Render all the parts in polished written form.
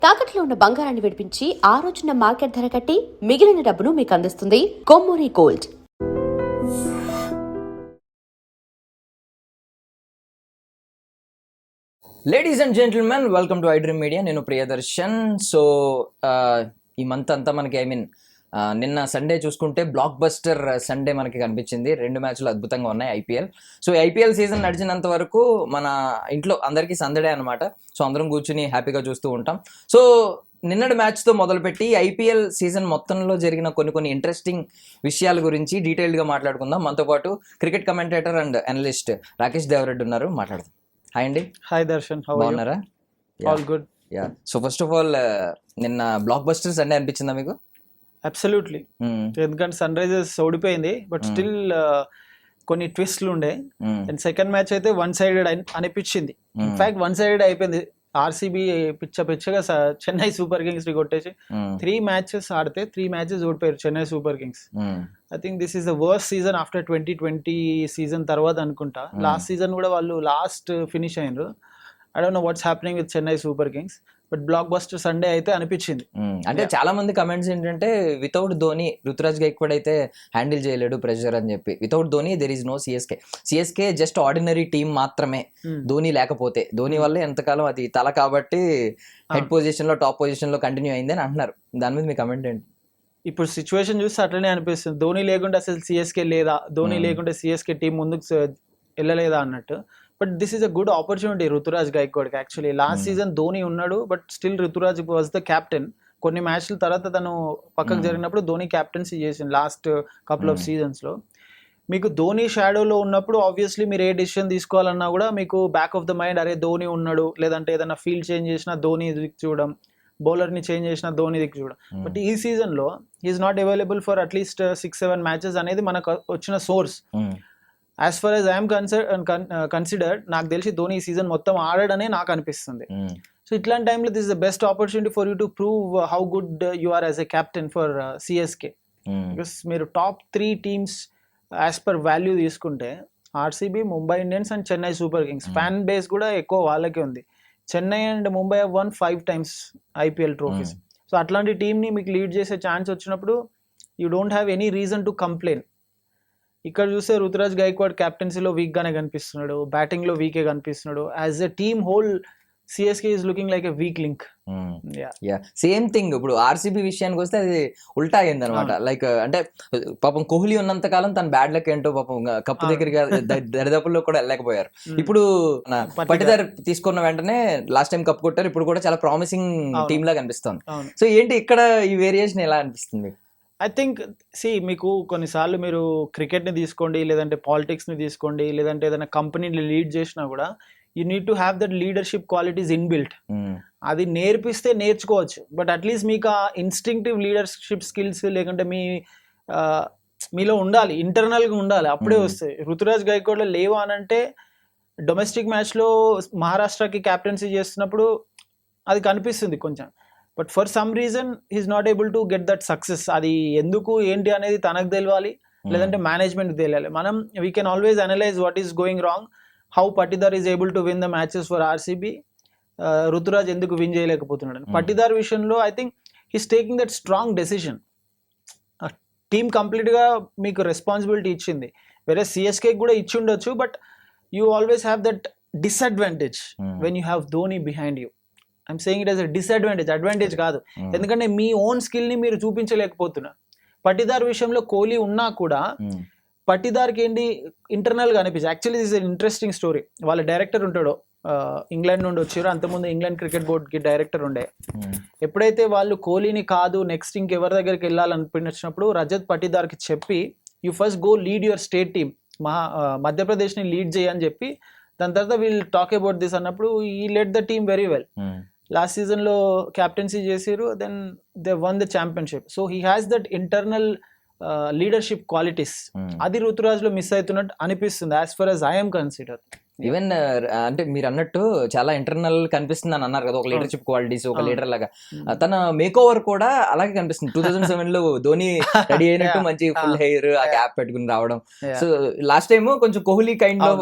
తాకట్లో ఉన్న బంగారాన్ని విడిపించి ఆ రోజున మార్కెట్ ధర కట్టి మిగిలిన డబ్బును మీకు అందిస్తుంది Kommuri Gold. Ladies and gentlemen, welcome to iDream Media. నేను ప్రియదర్శన్. సో ఈ మంత్ అంతా మనకి నిన్న సండే చూసుకుంటే బ్లాక్ బస్టర్ సండే మనకి కనిపించింది. 2 మ్యాచ్లు అద్భుతంగా ఉన్నాయి ఐపీఎల్. సో ఐపీఎల్ సీజన్ నడిచినంత వరకు మన ఇంట్లో అందరికీ సందడే అనమాట. సో అందరం కూర్చుని హ్యాపీగా చూస్తూ ఉంటాం. సో నిన్నటి మ్యాచ్తో మొదలుపెట్టి ఐపీఎల్ సీజన్ మొత్తంలో జరిగిన కొన్ని ఇంట్రెస్టింగ్ విషయాల గురించి డీటెయిల్డ్గా మాట్లాడుకుందాం. మనతో పాటు cricket commentator and analyst Rakesh Devareddy ఉన్నారు. మాట్లాడదాం. హాయ్ అండి. హాయ్ దర్శన్, బాగున్నారా? All good. Yeah. So first of all నిన్న బ్లాక్ బస్టర్ సండే అనిపించిందా మీకు? అబ్సల్యూట్లీ. ఎందుకంటే సన్ రైజర్స్ ఓడిపోయింది, బట్ స్టిల్ కొన్ని ట్విస్ట్లు ఉండే. అండ్ సెకండ్ మ్యాచ్ అయితే వన్ సైడెడ్ అనిపించింది. ఇన్ఫాక్ట్ వన్ సైడెడ్ అయిపోయింది. ఆర్సీబీ పిచ్చగా చెన్నై సూపర్ కింగ్స్ ని కొట్టేసి 3 మ్యాచెస్ ఆడితే 3 మ్యాచెస్ ఓడిపోయారు Chennai Super Kings. I think this is the worst season after 2020 season తర్వాత అనుకుంటా. లాస్ట్ సీజన్ కూడా వాళ్ళు లాస్ట్ ఫినిష్ అయినారు. I don't know what's happening with Chennai Super Kings, but block buster Sunday అయితే అనిపించింది. అంటే చాలా మంది కమెంట్స్ ఏంటంటే వితౌట్ ధోని రుతురాజ్ గైక్వాడ్ అయితే హ్యాండిల్ చేయలేడు ప్రెషర్ అని చెప్పి. Without Dhoni there is no CSK just ordinary team మాత్రమే. ధోని లేకపోతే, ధోని వల్ల ఎంతకాలం అది తల కాబట్టి హెడ్ పొజిషన్ లో టాప్ పొజిషన్ లో కంటిన్యూ అయింది అని అంటున్నారు. దాని మీద మీ కమెంట్ ఏంటి? ఇప్పుడు సిచ్యువేషన్ చూస్తే అట్లనే అనిపిస్తుంది. ధోని లేకుంటే అసలు సిఎస్కే లేదా, ధోని లేకుంటే సిఎస్కే టీం ముందుకు వెళ్ళలేదా అన్నట్టు. But this is a good opportunity Ruturaj గైక్వాడ్కి. యాక్చువల్లీ లాస్ట్ సీజన్ ధోని ఉన్నాడు, but still Ruturaj was the captain. కొన్ని మ్యాచ్ల తర్వాత తను పక్కకు జరిగినప్పుడు ధోని క్యాప్టెన్సీ చేసింది లాస్ట్ కపుల్ ఆఫ్ సీజన్స్లో. మీకు ధోని షాడోలో ఉన్నప్పుడు ఆబ్వియస్లీ మీరు ఏ డెసిషన్ తీసుకోవాలన్నా కూడా మీకు బ్యాక్ ఆఫ్ ద మైండ్, అరే ధోని ఉన్నాడు, లేదంటే ఏదైనా ఫీల్డ్ చేంజ్ చేసినా ధోని దిక్కు చూడడం, బౌలర్ని చేంజ్ చేసినా ధోని దిక్కు చూడడం. బట్ ఈ సీజన్లో he's not available for at least 6-7 matches అనేది మనకు వచ్చిన source. As far as I'm considered, నాకు తెలిసి ధోని ఈ సీజన్ మొత్తం ఆడాడనే నాకు అనిపిస్తుంది. సో ఇట్లాంటి టైంలో this is the best opportunity for you to prove how good you are as a captain for CSK. Because మీరు top 3 teams as per value తీసుకుంటే RCB, Mumbai Indians and Chennai Super Kings. Fan base కూడా ఎక్కువ వాళ్ళకే ఉంది. Chennai and Mumbai have won 5 times IPL trophies. So అట్లాంటి టీంని మీకు lead చేసే ఛాన్స్ వచ్చినప్పుడు you don't have any reason to complain. ఇక్కడ చూస్తే రుతురాజ్ గైక్వాడ్ క్యాప్టెన్సీలో వీక్ గానే కనిపిస్తున్నాడు, బ్యాటింగ్ లో వీకే కనిపిస్తున్నాడు. As a team whole CSK is looking like a weak link. Same thing ఇప్పుడు ఆర్సీబీ విషయానికి వస్తే అది ఉల్టా అయింది అనమాట. లైక్ అంటే పాపం కోహ్లీ ఉన్నంత కాలం తన బ్యాడ్ లక్ ఏంటో పాపం కప్పు దగ్గరికి దరిదాపుల్లో కూడా వెళ్ళలేకపోయారు. ఇప్పుడు పటిదార్ తీసుకున్న వెంటనే లాస్ట్ టైం కప్పు కొట్టారు. ఇప్పుడు కూడా చాలా ప్రామిసింగ్ టీమ్ లా కనిపిస్తుంది. సో ఏంటి ఇక్కడ ఈ వేరియేషన్ ఎలా అనిపిస్తుంది? ఐ థింక్ మీకు కొన్నిసార్లు మీరు క్రికెట్ని తీసుకోండి, లేదంటే పాలిటిక్స్ని తీసుకోండి, లేదంటే ఏదైనా కంపెనీని లీడ్ చేసినా కూడా you need to have that leadership qualities inbuilt. అది నేర్పిస్తే నేర్చుకోవచ్చు, బట్ అట్లీస్ట్ మీకు ఆ ఇన్స్టింక్టివ్ లీడర్షిప్ స్కిల్స్ లేకుంటే మీలో ఉండాలి, ఇంటర్నల్గా ఉండాలి, అప్పుడే వస్తాయి. రుతురాజ్ గైక్వాడ్లో లేవా అని అంటే డొమెస్టిక్ మ్యాచ్లో మహారాష్ట్రకి క్యాప్టెన్సీ చేస్తున్నప్పుడు అది కనిపిస్తుంది కొంచెం. But for some reason he's not able to get that success. అది ఎందుకు ఏంటి అనేది తనకు తెలియాలి, లేదంటే మేనేజ్మెంట్ తెలియాలి. మనం we can always analyse what is going wrong, how Patidar is able to win the matches for RCB, Ruturaj ఎందుకు విన్ చేయలేకపోతున్నాడు. పటిదార్ విషయంలో I think he's taking that strong decision. Team కంప్లీట్గా మీకు రెస్పాన్సిబిలిటీ ఇచ్చింది, వేరే సిఎస్కే కూడా ఇచ్చి ఉండొచ్చు. But you always have that disadvantage when you have Dhoni behind you. I'm saying it as a disadvantage, advantage కాదు. ఎందుకంటే మీ ఓన్ స్కిల్ని మీరు చూపించలేకపోతున్నారు. పటిదార్ విషయంలో కోహ్లీ ఉన్నా కూడా పటిదార్కి ఏంటి ఇంటర్నల్గా అనిపించింది. Actually this is interesting story. వాళ్ళ డైరెక్టర్ ఉంటాడో ఇంగ్లాండ్ నుండి వచ్చారు, అంతకుముందు ఇంగ్లాండ్ క్రికెట్ బోర్డ్కి డైరెక్టర్ ఉండే. ఎప్పుడైతే వాళ్ళు కోహ్లీని కాదు నెక్స్ట్ ఇంకెవరి దగ్గరికి వెళ్ళాలనిపించినప్పుడు రజత్ పటిదార్కి చెప్పి you first go lead your state team, మధ్యప్రదేశ్ని లీడ్ చేయని చెప్పి, దాని తర్వాత వీల్ టాక్ అబౌట్ దిస్ అన్నప్పుడు ఈ led the team very well. Last సీజన్లో క్యాప్టెన్సీ చేసారు, then they won the championship. So he has that internal leadership qualities. అది రుతురాజ్లో మిస్ అవుతున్నట్టు అనిపిస్తుంది as far as I'm consider. Even అంటే మీరు అన్నట్టు చాలా ఇంటర్నల్ కనిపిస్తుంది అని అన్నారు కదా, ఒక లీడర్షిప్ క్వాలిటీస్, ఒక లీడర్ లాగా. తన మేక్ ఓవర్ కూడా అలాగే కనిపిస్తుంది. 2007 లో ధోని రెడీ అయినట్టు మంచి ఫుల్ హెయిర్, ఆ క్యాప్ పెట్టుకుని రావడం. సో లాస్ట్ టైం కొంచెం కోహ్లీ కైండ్ లో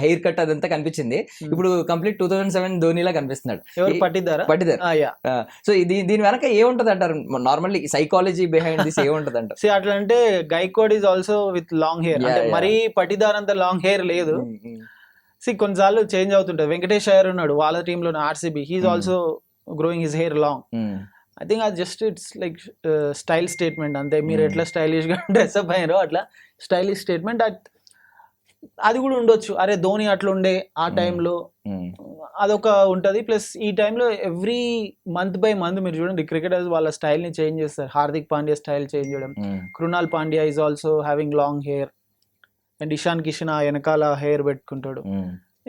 హెయిర్ కట్ అదంతా కనిపించింది. ఇప్పుడు కంప్లీట్ 2007 ధోనిలా కనిపిస్తున్నాడు. పట్టిదారు. సో దీని వెనక ఏముంటది అంటారు? నార్మల్లీ సైకాలజీ బిహైండ్ దిస్ ఏముంటది అంటారు? అట్లా అంటే Gaikwad is also with long hair, మరీ పట్టిదార్ అంత లాంగ్ హెయిర్ లేదు. కొన్నిసార్లు చేంజ్ అవుతుంటది. వెంకటేష్ అయ్యర్ ఉన్నాడు వాళ్ళ టీంలో RCB, he is also growing his hair long. I think అది just it's like style statement అంతే. మీరు ఎట్లా స్టైలిష్ గా డ్రెస్ అప్ అయ్యారో అట్లా స్టైలిష్ స్టేట్మెంట్ అది కూడా ఉండొచ్చు. అరే ధోని అట్లా ఉండే ఆ టైంలో, అదొక ఉంటది. ప్లస్ ఈ టైంలో ఎవ్రీ మంత్ బై మంత్ మీరు చూడండి క్రికెటర్స్ వాళ్ళ స్టైల్ ని చేంజ్ చేస్తారు. హార్దిక్ పాండ్యా స్టైల్ చేంజ్ చేయడం, Krunal Pandya is also having long hair, and Ishan Kishan ఆ వెనకాల హెయిర్ పెట్టుకుంటాడు.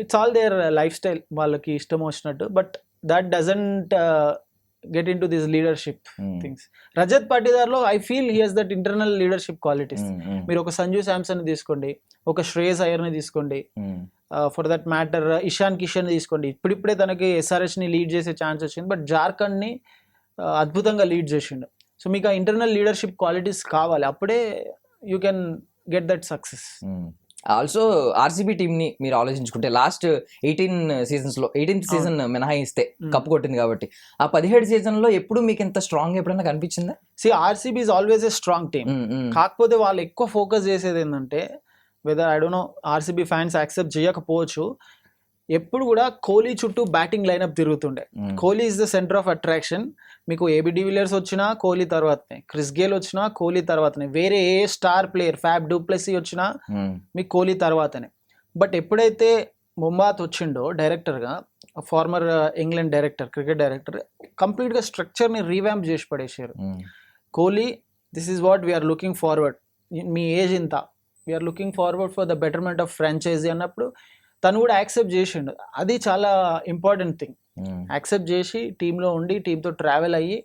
It's all their lifestyle, వాళ్ళకి ఇష్టం వచ్చినట్టు. But that doesn't get into this leadership things. Rajat Patidar లో I feel he has that internal leadership qualities. మీరు ఒక సంజు శాంసన్ తీసుకోండి, ఒక శ్రేయస్ అయ్యర్ ని తీసుకోండి, for that matter Ishan Kishan తీసుకోండి. ఇప్పుడిప్పుడే తనకి ఎస్ఆర్హెచ్ ని లీడ్ చేసే ఛాన్స్ వచ్చింది, బట్ జార్ఖండ్ ని అద్భుతంగా లీడ్ చేసిండు. సో మీకు ఆ ఇంటర్నల్ లీడర్షిప్ క్వాలిటీస్ కావాలి, అప్పుడే you can get that success. Also RCB team ని మీరు ఆలోచించుకుంటే లాస్ట్ 18 సీజన్స్ లో 18th సీజన్ మినహాయిస్తే కప్పు కొట్టింది కాబట్టి, ఆ 17 సీజన్ లో ఎప్పుడు మీకు ఇంత స్ట్రాంగ్ ఎప్పుడైనా కనిపించిందా? RCB is always a strong team. కాకపోతే వాళ్ళు ఎక్కువ ఫోకస్ చేసేది ఏంటంటే, whether I don't know RCB fans accept చేయకపోవచ్చు, ఎప్పుడు కూడా కోహ్లీ చుట్టూ బ్యాటింగ్ లైనప్ తిరుగుతుండే. Kohli is the centre of attraction. మీకు ఏబీ డివిలియర్స్ వచ్చినా కోహ్లీ తర్వాతనే, క్రిస్ గేల్ వచ్చినా కోహ్లీ తర్వాతనే, వేరే ఏ స్టార్ ప్లేయర్ ఫ్యాబ్ డూప్లెసీ వచ్చినా మీకు కోహ్లీ తర్వాతనే. బట్ ఎప్పుడైతే ముంబాత్ వచ్చిండో డైరెక్టర్గా, former England director, cricket director, కంప్లీట్గా స్ట్రక్చర్ని రీవ్యాంప్ చేసి పడేసారు. Kohli this is what we are looking forward, మీ ఏజ్ ఇంత, we are looking forward for the betterment of franchise అన్నప్పుడు తను కూడా యాక్సెప్ట్ చేసిండు. అది చాలా ఇంపార్టెంట్ థింగ్. యాక్సెప్ట్ చేసి టీంలో ఉండి టీంతో ట్రావెల్ అయ్యి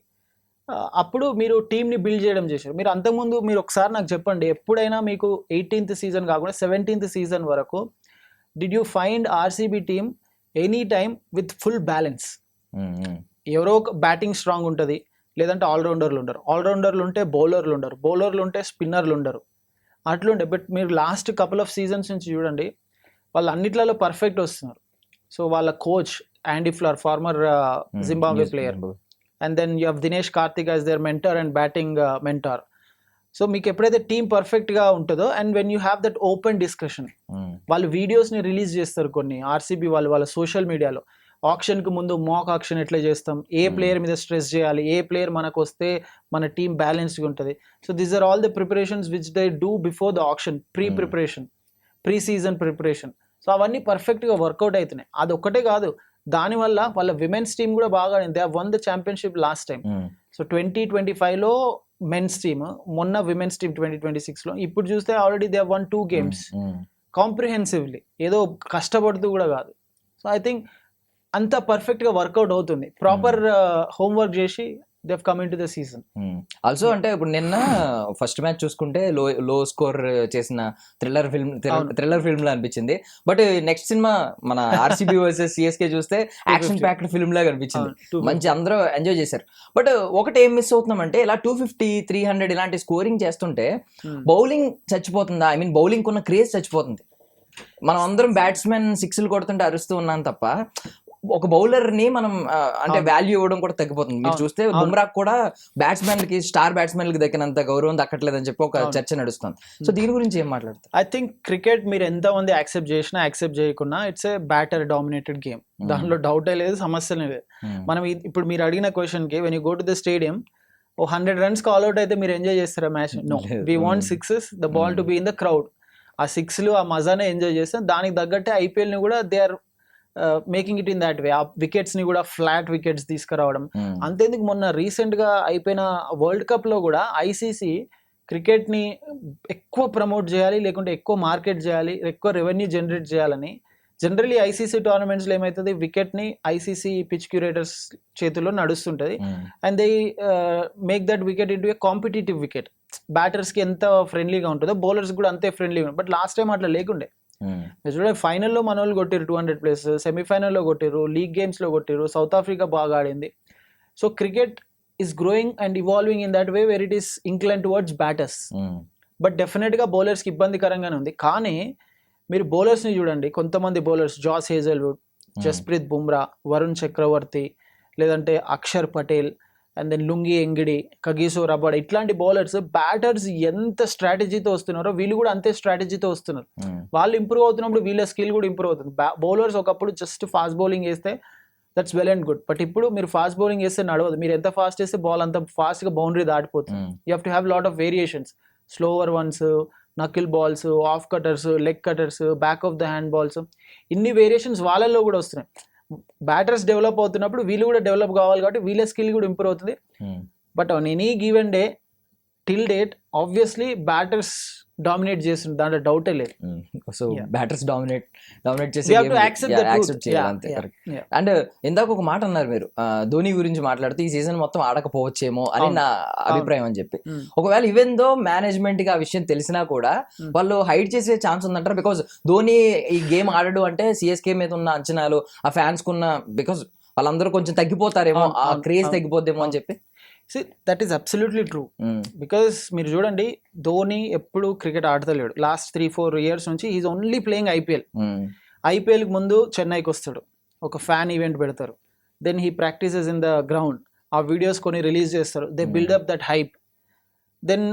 అప్పుడు మీరు టీంని బిల్డ్ చేయడం చేశారు. మీరు అంతకుముందు మీరు ఒకసారి నాకు చెప్పండి, ఎప్పుడైనా మీకు 18th సీజన్ కాకుండా 17th సీజన్ వరకు did you find RCB team any time with full balance? ఎవరో ఒక బ్యాటింగ్ స్ట్రాంగ్ ఉంటుంది, లేదంటే ఆల్రౌండర్లు ఉండరు, ఆల్రౌండర్లు ఉంటే బౌలర్లు ఉండరు, బౌలర్లు ఉంటే స్పిన్నర్లు ఉండరు, అట్లుండే. బట్ మీరు లాస్ట్ కపుల్ ఆఫ్ సీజన్స్ నుంచి చూడండి, వాళ్ళు అన్నిట్లలో పర్ఫెక్ట్ వస్తున్నారు. సో వాళ్ళ coach Andy Flower, former Zimbabwe player, and then you have Dinesh Karthik as their mentor and batting mentor. So మీకు ఎప్పుడైతే టీం పర్ఫెక్ట్గా ఉంటుందో, and when you have that open discussion, వాళ్ళు వీడియోస్ని రిలీజ్ చేస్తారు కొన్ని ఆర్సీబీ వాళ్ళు వాళ్ళ సోషల్ మీడియాలో. ఆక్షన్కి ముందు మాక్ ఆక్షన్ ఎట్లా చేస్తాం, ఏ ప్లేయర్ మీద స్ట్రెస్ చేయాలి, ఏ ప్లేయర్ మనకు వస్తే మన టీం బ్యాలెన్స్గా ఉంటుంది. So these are all the preparations which they do before the auction, preparation, pre season preparation. So అవన్నీ పర్ఫెక్ట్గా వర్కౌట్ అవుతున్నాయి. అది ఒక్కటే కాదు, దానివల్ల వాళ్ళ విమెన్స్ టీమ్ కూడా బాగా ఆడింది. They have won the championship last time. So 2025లో మెన్స్ టీమ్, మొన్న విమెన్స్ టీమ్ 2026లో. ఇప్పుడు చూస్తే already they have won 2 games కాంప్రిహెన్సివ్లీ, ఏదో కష్టపడుతూ కూడా కాదు. సో ఐ థింక్ అంత పర్ఫెక్ట్గా వర్కౌట్ అవుతుంది. ప్రాపర్ హోంవర్క్ చేసి they have come in to the season. Also అంటే ఇప్పుడు నిన్న ఫస్ట్ మ్యాచ్ చూసుకుంటే లో స్కోర్ చేసిన థ్రిల్లర్ ఫిల్మ్ లా అనిపించింది. బట్ నెక్స్ట్ సినిమా మన ఆర్సీబీ వర్సెస్ సిఎస్కే చూస్తే యాక్షన్ ప్యాక్డ్ ఫిల్మ్ లాగా అనిపించింది. మంచి అందరూ ఎంజాయ్ చేశారు. బట్ ఒకటి ఏం మిస్ అవుతున్నామంటే, ఇలా 250, 300 ఇలాంటి స్కోరింగ్ చేస్తుంటే బౌలింగ్ చచ్చిపోతుందా? ఐ మీన్ బౌలింగ్ ఉన్న క్రేజ్ చచ్చిపోతుంది. మనం అందరం బ్యాట్స్మెన్ 6లు కొడుతుంటే అరుస్తూ ఉన్నాం తప్ప, ఒక బౌలర్ ని మనం అంటే వాల్యూ ఇవ్వడం కూడా తగ్గిపోతుంది. మీరు చూస్తే బుమ్రా కూడా బ్యాట్స్మెన్ కి, స్టార్ బ్యాట్స్మెన్ కి దక్కినంత గౌరవం దక్కట్లేదని చెప్పి ఒక చర్చ నడుస్తుంది. సో దీని గురించి ఏం మాట్లాడతారు? ఐ థింక్ క్రికెట్ మీరు ఎంతమంది యాక్సెప్ట్ చేసినా యాక్సెప్ట్ చేయకున్నా it's a batter dominated game. దాంట్లో డౌటే లేదు, సమస్యనే లేదు. మనం ఇప్పుడు మీరు అడిగిన క్వశ్చన్ కి, when you go to the stadium, 100 runs all out అయితే మీరు ఎంజాయ్ చేస్తారా match? No, we want 6s, the ball to be in the crowd. ఆ 6లు ఆ మజానే ఎంజాయ్ చేస్తాం. దానికి తగ్గట్టే ఐపీఎల్ ని కూడా they are making it in that way. ఆ వికెట్స్ ని కూడా ఫ్లాట్ వికెట్స్ తీసుకురావడం. అంతేందుకు మొన్న రీసెంట్ గా అయిపోయిన వరల్డ్ కప్ లో కూడా ఐసీసీ క్రికెట్ ని ఎక్కువ ప్రమోట్ చేయాలి, లేకుంటే ఎక్కువ మార్కెట్ చేయాలి, ఎక్కువ రెవెన్యూ జనరేట్ చేయాలని, జనరలీ ఐసీసీ టోర్నమెంట్స్ లో ఏమవుతుంది, వికెట్ ని ఐసీసీ పిచ్ క్యూరేటర్స్ చేతుల్లో నడుస్తుంటది. And they make that wicket into a competitive wicket. Batters కి ఎంత ఫ్రెండ్లీగా ఉంటుందో బౌలర్స్ కూడా అంతే ఫ్రెండ్లీగా. బట్ లాస్ట్ టైం అట్లా లేకుండే. మీరు చూడండి ఫైనల్లో మన వాళ్ళు కొట్టిరు 200+, సెమీఫైనల్లో కొట్టిరు, లీగ్ గేమ్స్లో కొట్టిరు, సౌత్ ఆఫ్రికా బాగా ఆడింది. So cricket is growing and evolving in that way where it is incline towards batters. But డెఫినెట్గా బౌలర్స్కి ఇబ్బందికరంగానే ఉంది. కానీ మీరు బౌలర్స్ని చూడండి, కొంతమంది bowlers Josh Hazlewood, Jasprit Bumrah, Varun Chakravarthy, లేదంటే Axar Patel, and then Lungi Ngidi, Kagiso Rabada, ఇట్లాంటి బౌలర్స్ బ్యాటర్స్ ఎంత స్ట్రాటజీతో వస్తున్నారో వీళ్ళు కూడా అంతే స్ట్రాటజీతో వస్తున్నారు. వాళ్ళు ఇంప్రూవ్ అవుతున్నప్పుడు వీళ్ళ స్కిల్ కూడా ఇంప్రూవ్ అవుతుంది. బౌలర్స్ ఒకప్పుడు జస్ట్ ఫాస్ట్ బౌలింగ్ వేస్తే that's well and good, but ఇప్పుడు మీరు ఫాస్ట్ బౌలింగ్ వేస్తే నడవదు. మీరు ఎంత ఫాస్ట్ వేస్తే బాల్ అంత ఫాస్ట్గా బౌండరీ దాటిపోతుంది. You have to have lot of variations, slower ones, knuckle balls, off cutters, leg cutters, back of the hand balls, ఇన్ని వేరియేషన్స్ వాళ్ళల్లో కూడా వస్తున్నాయి. బ్యాటర్స్ డెవలప్ అవుతున్నప్పుడు వీళ్ళు కూడా డెవలప్ కావాలి కాబట్టి వీళ్ళ స్కిల్ కూడా ఇంప్రూవ్ అవుతుంది. But on any given day till date obviously batters dominate చేస్తుంది, దాంట్లో డౌటే లేదు. సో బ్యాటర్స్ డామినేట్ చేసి We have to accept the truth. Accept చేయాలి అంతే. Yeah. అండ్ ఇందాక ఒక మాట అన్నారు మీరు, ధోని గురించి మాట్లాడుతూ ఈ సీజన్ మొత్తం ఆడకపోవచ్చేమో అని నా అభిప్రాయం అని చెప్పి. ఒకవేళ ఈవెన్ దో మేనేజ్మెంట్ కి ఆ విషయం తెలిసినా కూడా వాళ్ళు హైడ్ చేసే ఛాన్స్ ఉందంటారు. బికాస్ ధోని ఈ గేమ్ ఆడడు అంటే సిఎస్కే మీద ఉన్న అంచనాలు, ఆ ఫ్యాన్స్ కున్న, బికాస్ వాళ్ళందరూ కొంచెం తగ్గిపోతారేమో, ఆ క్రేజ్ తగ్గిపోద్దేమో అని చెప్పి. See, that is absolutely true. Because మీరు చూడండి ధోని ఎప్పుడు క్రికెట్ ఆడతలేడు. లాస్ట్ 3-4 years నుంచి ఈజ్ ఓన్లీ ప్లేయింగ్ ఐపీఎల్. ఐపీఎల్కి ముందు చెన్నైకి వస్తాడు, ఒక ఫ్యాన్ ఈవెంట్ పెడతారు, then he practises in the ground, ఆ వీడియోస్ కొన్ని రిలీజ్ చేస్తారు, they build up that hype. Then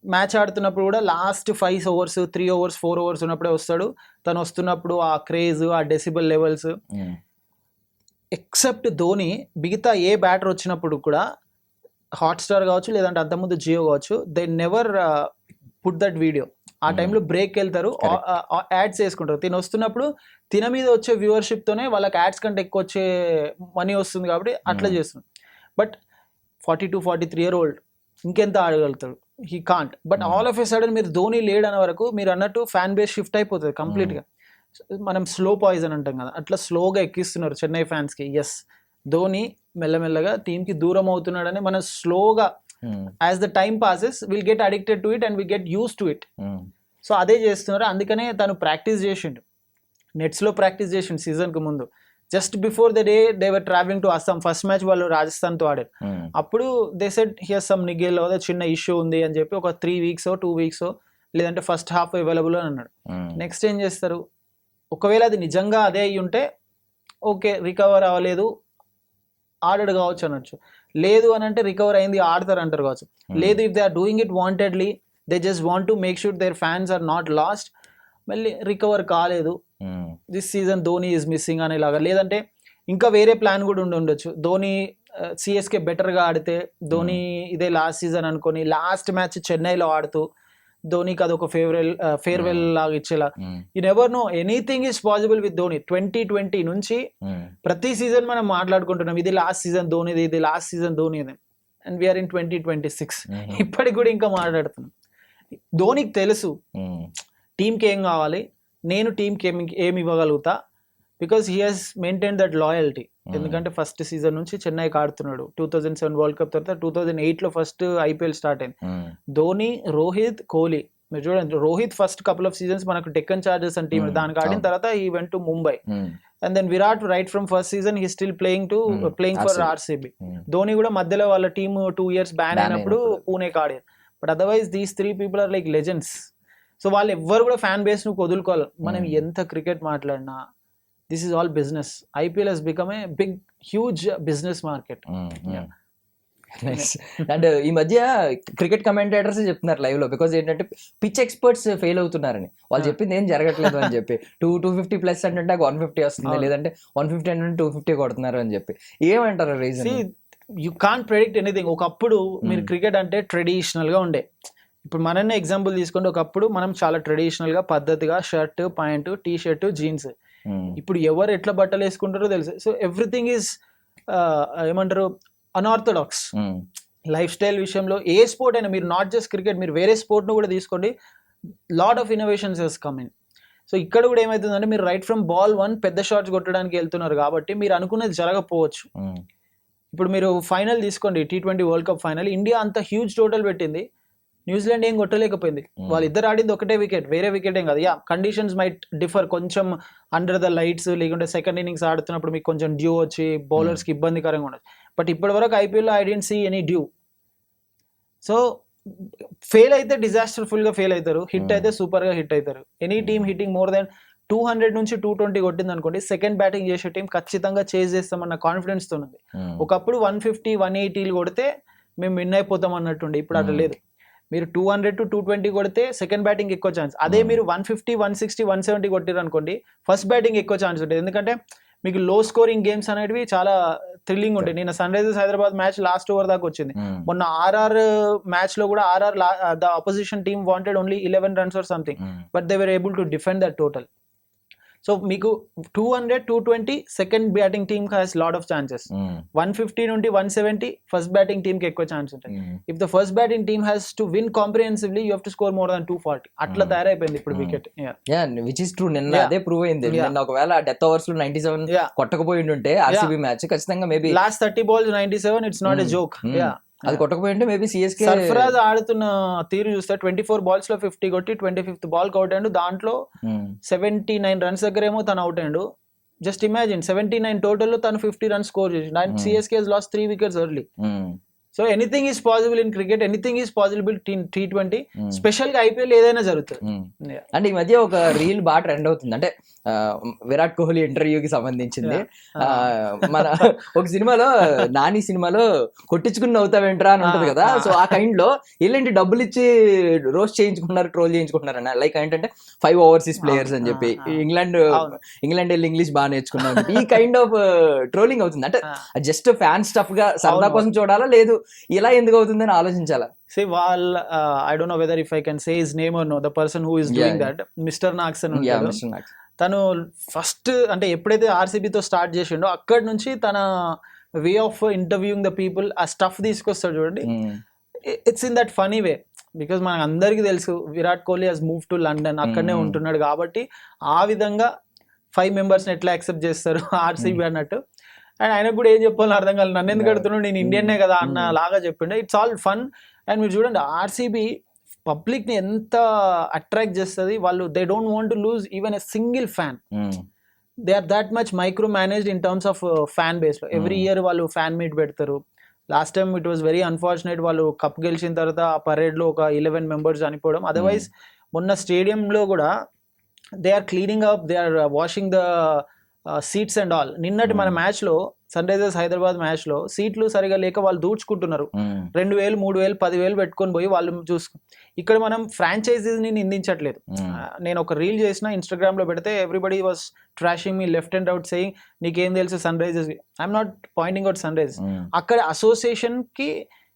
match ఆడుతున్నప్పుడు కూడా లాస్ట్ 5 overs, 3 overs, 4 overs ఉన్నప్పుడే వస్తాడు. తను వస్తున్నప్పుడు ఆ క్రేజ్, ఆ డెసిబల్ లెవెల్స్, ఎక్సెప్ట్ ధోని మిగతా ఏ బ్యాటర్ వచ్చినప్పుడు కూడా హాట్స్టార్ కావచ్చు లేదంటే అంతకుముందు జియో కావచ్చు, they never put that video. ఆ టైంలో బ్రేక్ వెళ్తారు, యాడ్స్ వేసుకుంటారు. తిని వస్తున్నప్పుడు తిన మీద వచ్చే వ్యూవర్షిప్తోనే వాళ్ళకి యాడ్స్ కంటే ఎక్కువ వచ్చే మనీ వస్తుంది కాబట్టి అట్లా చేస్తున్నారు. బట్ 42-43-year-old ఇంకెంత ఆడగలుగుతాడు? He can't. But all of a sudden మీరు ధోని లేడన్న వరకు మీరు అన్నట్టు ఫ్యాన్ బేస్ షిఫ్ట్ అయిపోతుంది కంప్లీట్గా. మనం స్లో పాయిజన్ అంటాం కదా, అట్లా స్లోగా ఎక్కిస్తున్నారు చెన్నై ఫ్యాన్స్కి. ఎస్, ధోని మెల్లమెల్లగా టీంకి దూరం అవుతున్నాడని మనం స్లోగా as the time passes will get addicted to it and will get use to it. So అదే చేస్తున్నారు. అందుకనే తను ప్రాక్టీస్ చేసిండు, నెట్స్లో ప్రాక్టీస్ చేసిండు సీజన్కి ముందు. Just before the day they were travelling to Assam, first match వాళ్ళు రాజస్థాన్తో ఆడారు. అప్పుడు దే సెడ్ హియర్ సమ్ నిగేల్ చిన్న ఇష్యూ ఉంది అని చెప్పి ఒక 3 weeks 2 weeks లేదంటే ఫస్ట్ హాఫ్ అవైలబుల్ అని అన్నాడు. నెక్స్ట్ ఏం చేస్తారు? ఒకవేళ అది నిజంగా అదే అయ్యి ఉంటే ఓకే, రికవర్ అవ్వలేదు, ఆడడు కావచ్చు అనొచ్చు. లేదు అని అంటే రికవర్ అయింది, ఆడతారు అంటారు కావచ్చు. లేదు, if they are doing it wantedly, they just want to make sure their fans are not lost, మళ్ళీ రికవర్ కాలేదు, this season Dhoni is missing అనేలాగా. లేదంటే ఇంకా వేరే ప్లాన్ కూడా ఉండొచ్చు. ధోని సిఎస్కే బెటర్గా ఆడితే ధోని ఇదే లాస్ట్ సీజన్ అనుకొని లాస్ట్ మ్యాచ్ చెన్నైలో ఆడుతూ ధోనికి అదొక ఫేర్వెల్ లాగా ఇచ్చేలా. You never know, anything is possible with Dhoni. 2020 నుంచి ప్రతి సీజన్ మనం మాట్లాడుకుంటున్నాం ఇది లాస్ట్ సీజన్ ధోనిది, ఇది లాస్ట్ సీజన్ ధోనిది, అండ్ వీఆర్ ఇన్ 2026. ఇప్పటికి కూడా ఇంకా మాట్లాడుతున్నాం. ధోనికి తెలుసు టీంకి ఏం కావాలి, నేను టీంకి ఏమి ఇవ్వగలుగుతా, because he has maintain that loyalty. ఎందుకంటే ఫస్ట్ సీజన్ నుంచి చెన్నైకి ఆడుతున్నాడు. 2007 వరల్డ్ కప్ తర్వాత 2008లో ఫస్ట్ ఐపీఎల్ స్టార్ట్ అయింది. ధోని, రోహిత్, కోహ్లీ. మీరు చూడండి, Rohit first couple of seasons మనకు డెక్కన్ చార్జర్స్ అని టీం దానికి ఆడిన తర్వాత he went to Mumbai. And then Virat right from first season he still playing for RCB. Dhoni కూడా మధ్యలో వాళ్ళ టీమ్ 2 years బ్యాన్ అయినప్పుడు పూణేకి ఆడారు. But otherwise these 3 people are like legends. So వాళ్ళు ఎవ్వరు కూడా ఫ్యాన్ బేస్ ను వదులుకోవాలి. మనం ఎంత క్రికెట్ మాట్లాడినా this is all business. IPL has become a big huge business market. And ఈ మధ్య క్రికెట్ కమెంటేటర్స్ చెప్తున్నారు లైవ్ లో, బికాజ్ ఏంటంటే పిచ్ ఎక్స్పర్ట్స్ ఫెయిల్ అవుతున్నారని. వాళ్ళు చెప్పింది ఏం జరగట్లేదు అని చెప్పి 250+ అంటే 150 వస్తుంది, లేదంటే 150 అంటే 250 కొడుతున్నారు అని చెప్పి. ఏమంటారు reason? You can't predict anything. ఒకప్పుడు మీరు క్రికెట్ అంటే ట్రెడిషనల్ గా ఉండే. ఇప్పుడు మననే ఎగ్జాంపుల్ తీసుకోండి, ఒకప్పుడు మనం చాలా ట్రెడిషనల్ గా పద్ధతిగా shirt, pant, T shirt, jeans. ఇప్పుడు ఎవరు ఎట్లా బట్టలు వేసుకుంటారో తెలుసు. సో ఎవ్రీథింగ్ ఈజ్ ఏమంటారు అన్ఆర్థడాక్స్ లైఫ్ స్టైల్ విషయంలో. ఏ స్పోర్ట్ అయినా, మీరు నాట్ జస్ట్ క్రికెట్, మీరు వేరే స్పోర్ట్ను కూడా తీసుకోండి, lot of innovations has come in. So ఇక్కడ కూడా ఏమవుతుందంటే మీరు రైట్ ఫ్రమ్ బాల్ 1 పెద్ద షాట్స్ కొట్టడానికి వెళ్తున్నారు కాబట్టి మీరు అనుకున్నది జరగకపోవచ్చు. ఇప్పుడు మీరు ఫైనల్ తీసుకోండి, T20 world cup final, India అంత హ్యూజ్ టోటల్ పెట్టింది, న్యూజిలాండ్ ఏం కొట్టలేకపోయింది. వాళ్ళిద్దరు ఆడింది ఒకటే వికెట్, వేరే వికెట్ ఏం కాదు. యా, కండిషన్స్ మైట్ డిఫర్ కొంచెం అండర్ ద లైట్స్, లేకుంటే సెకండ్ ఇన్నింగ్స్ ఆడుతున్నప్పుడు మీకు కొంచెం డ్యూ వచ్చి బౌలర్స్కి ఇబ్బందికరంగా ఉండదు. బట్ ఇప్పటి వరకు ఐపీఎల్లో I didn't see any dew. So fail అయితే డిజాస్టర్ఫుల్ గా ఫెయిల్ అవుతారు, హిట్ అయితే సూపర్ గా హిట్ అవుతారు. Any team hitting more than 200 నుంచి 220 కొట్టింది అనుకోండి, సెకండ్ బ్యాటింగ్ చేసే టీం ఖచ్చితంగా చేజ్ చేస్తామన్న కాన్ఫిడెన్స్ తో ఉంది. ఒకప్పుడు 150, 180 కొడితే మేము విన్ అయిపోతాం అన్నట్టుండే, ఇప్పుడు అట్లా లేదు. మీరు 200 to 220 కొడితే సెకండ్ బ్యాటింగ్ ఎక్కువ ఛాన్స్. అదే మీరు 150, 160, 170 కొట్టారు అనుకోండి, ఫస్ట్ బ్యాటింగ్ ఎక్కువ ఛాన్స్ ఉంటుంది. ఎందుకంటే మీకు లో స్కోరింగ్ గేమ్స్ అనేవి చాలా థ్రిల్లింగ్ ఉంటాయి. నిన్న Sunrisers Hyderabad match last over దాకా వచ్చింది. మొన్న ఆర్ఆర్ మ్యాచ్ లో కూడా RR the opposition team wanted only 11 runs or something, but they were able to defend that total. So మీకు 200, 220 second batting team has lot of chances. 150 నుండి 170 first batting team కి ఎక్కువ chance ఉంటాయి. If the first batting team has to win comprehensively, you have to score more than 240. అట్లా తయారైపోయింది ఇప్పుడు wicket. Which is true. నిన్న అదే ప్రూవ్ అయింది. నిన్న ఒకవేళ డెత్ ఓవర్స్ లో 97 కొట్టకపోయి ఉంటే ఆర్సీబీ మ్యాచ్ ఖచ్చితంగా maybe last 30 balls 97, it's not a joke. అది కొట్టకపోయింటే మేబీ సిఎస్కే. సర్ఫరాజ్ ఆడుతున్న తీరు చూస్తే 24 balls లో 50 కొట్టి 25th ball అవుట్ అయ్యాడు. దాంట్లో 79 runs దగ్గర ఏమో తను అవుట్ అయ్యాడు. జస్ట్ ఇమాజిన్ 79 టోటల్ లో తను 50 runs స్కోర్ చేసి, and CSK has lost 3 wickets early. So anything is possible in cricket, anything is possible in T20, special గా ఐపీఎల్ ఏదైనా జరుగుతుంది. అంటే ఈ మధ్య ఒక రీల్ బాగా ట్రెండ్ అవుతుంది, అంటే విరాట్ కోహ్లీ ఇంటర్వ్యూకి సంబంధించింది. మన ఒక సినిమాలో, నాని సినిమాలో కొట్టించుకుని అవుతావేంట్రా అని ఉంటుంది కదా. సో ఆ కైండ్ లో ఇలాంటి డబ్బులు ఇచ్చి రోస్ట్ చేయించుకున్నారు, ట్రోల్ చేయించుకుంటున్నారు అన్న. లైక్ ఏంటంటే 5 overseas ప్లేయర్స్ అని చెప్పి, ఇంగ్లాండ్ వెళ్ళి ఇంగ్లీష్ బాగా నేర్చుకున్నాం, ఈ కైండ్ ఆఫ్ ట్రోలింగ్ అవుతుంది. అంటే జస్ట్ ఫ్యాన్ స్టఫ్ గా సరదా కోసం చూడాలా, లేదు ఇలా ఎందుకు అవుతుందని ఆలోచించాలా? See, I don't know whether if I can say his name or no, the person who is doing that, Mr. Nax అని ఉంటాడు. తను ఫస్ట్ అంటే ఎప్పుడైతే ఆర్సీబీతో స్టార్ట్ చేసిండో అక్కడి నుంచి తన way of interviewing the people, ఆ స్టఫ్ తీసుకొస్తాడు చూడండి. It's in that funny way, because మనకు అందరికీ తెలుసు Virat Kohli has move to London, అక్కడనే ఉంటున్నాడు కాబట్టి ఆ విధంగా 5 members ఎట్లా యాక్సెప్ట్ చేస్తారు ఆర్సీబీ అన్నట్టు. అండ్ ఆయనకు కూడా ఏం చెప్పాలని అర్థం కాలేదు, నన్ను ఎందుకు అడుగుతున్నాడు, నేను ఇండియన్నే కదా అన్న లాగా చెప్పిండే. It's all fun. అండ్ మీరు చూడండి ఆర్సీబీ పబ్లిక్ ని ఎంత అట్రాక్ట్ చేస్తుంది. వాళ్ళు they don't want to lose even a single fan. They are that much micro managed in terms of fan base లో. ఎవ్రీ ఇయర్ వాళ్ళు ఫ్యాన్ మీట్ పెడతారు. Last time it was very unfortunate, వాళ్ళు cup గెలిచిన తర్వాత ఆ parade లో ఒక 11 members చనిపోవడం. అదర్వైజ్ మొన్న స్టేడియంలో కూడా they are cleaning up, they are washing the seats and all. నిన్నటి మన మ్యాచ్ లో, సన్ రైజర్స్ హైదరాబాద్ మ్యాచ్ లో సీట్లు సరిగా లేక వాళ్ళు దూడ్చుకుంటున్నారు. 2,000, 3,000, 10,000 పెట్టుకొని పోయి వాళ్ళు ఇక్కడ మనం ఫ్రాంచైజీని నిందించట్లేదు. నేను ఒక రీల్ చేసిన ఇన్స్టాగ్రామ్ లో పెడితే everybody was trashing me left and out saying నీకేం తెలుసు Sunrisers. I'm not pointing out Sunrisers. అక్కడ అసోసియేషన్ కి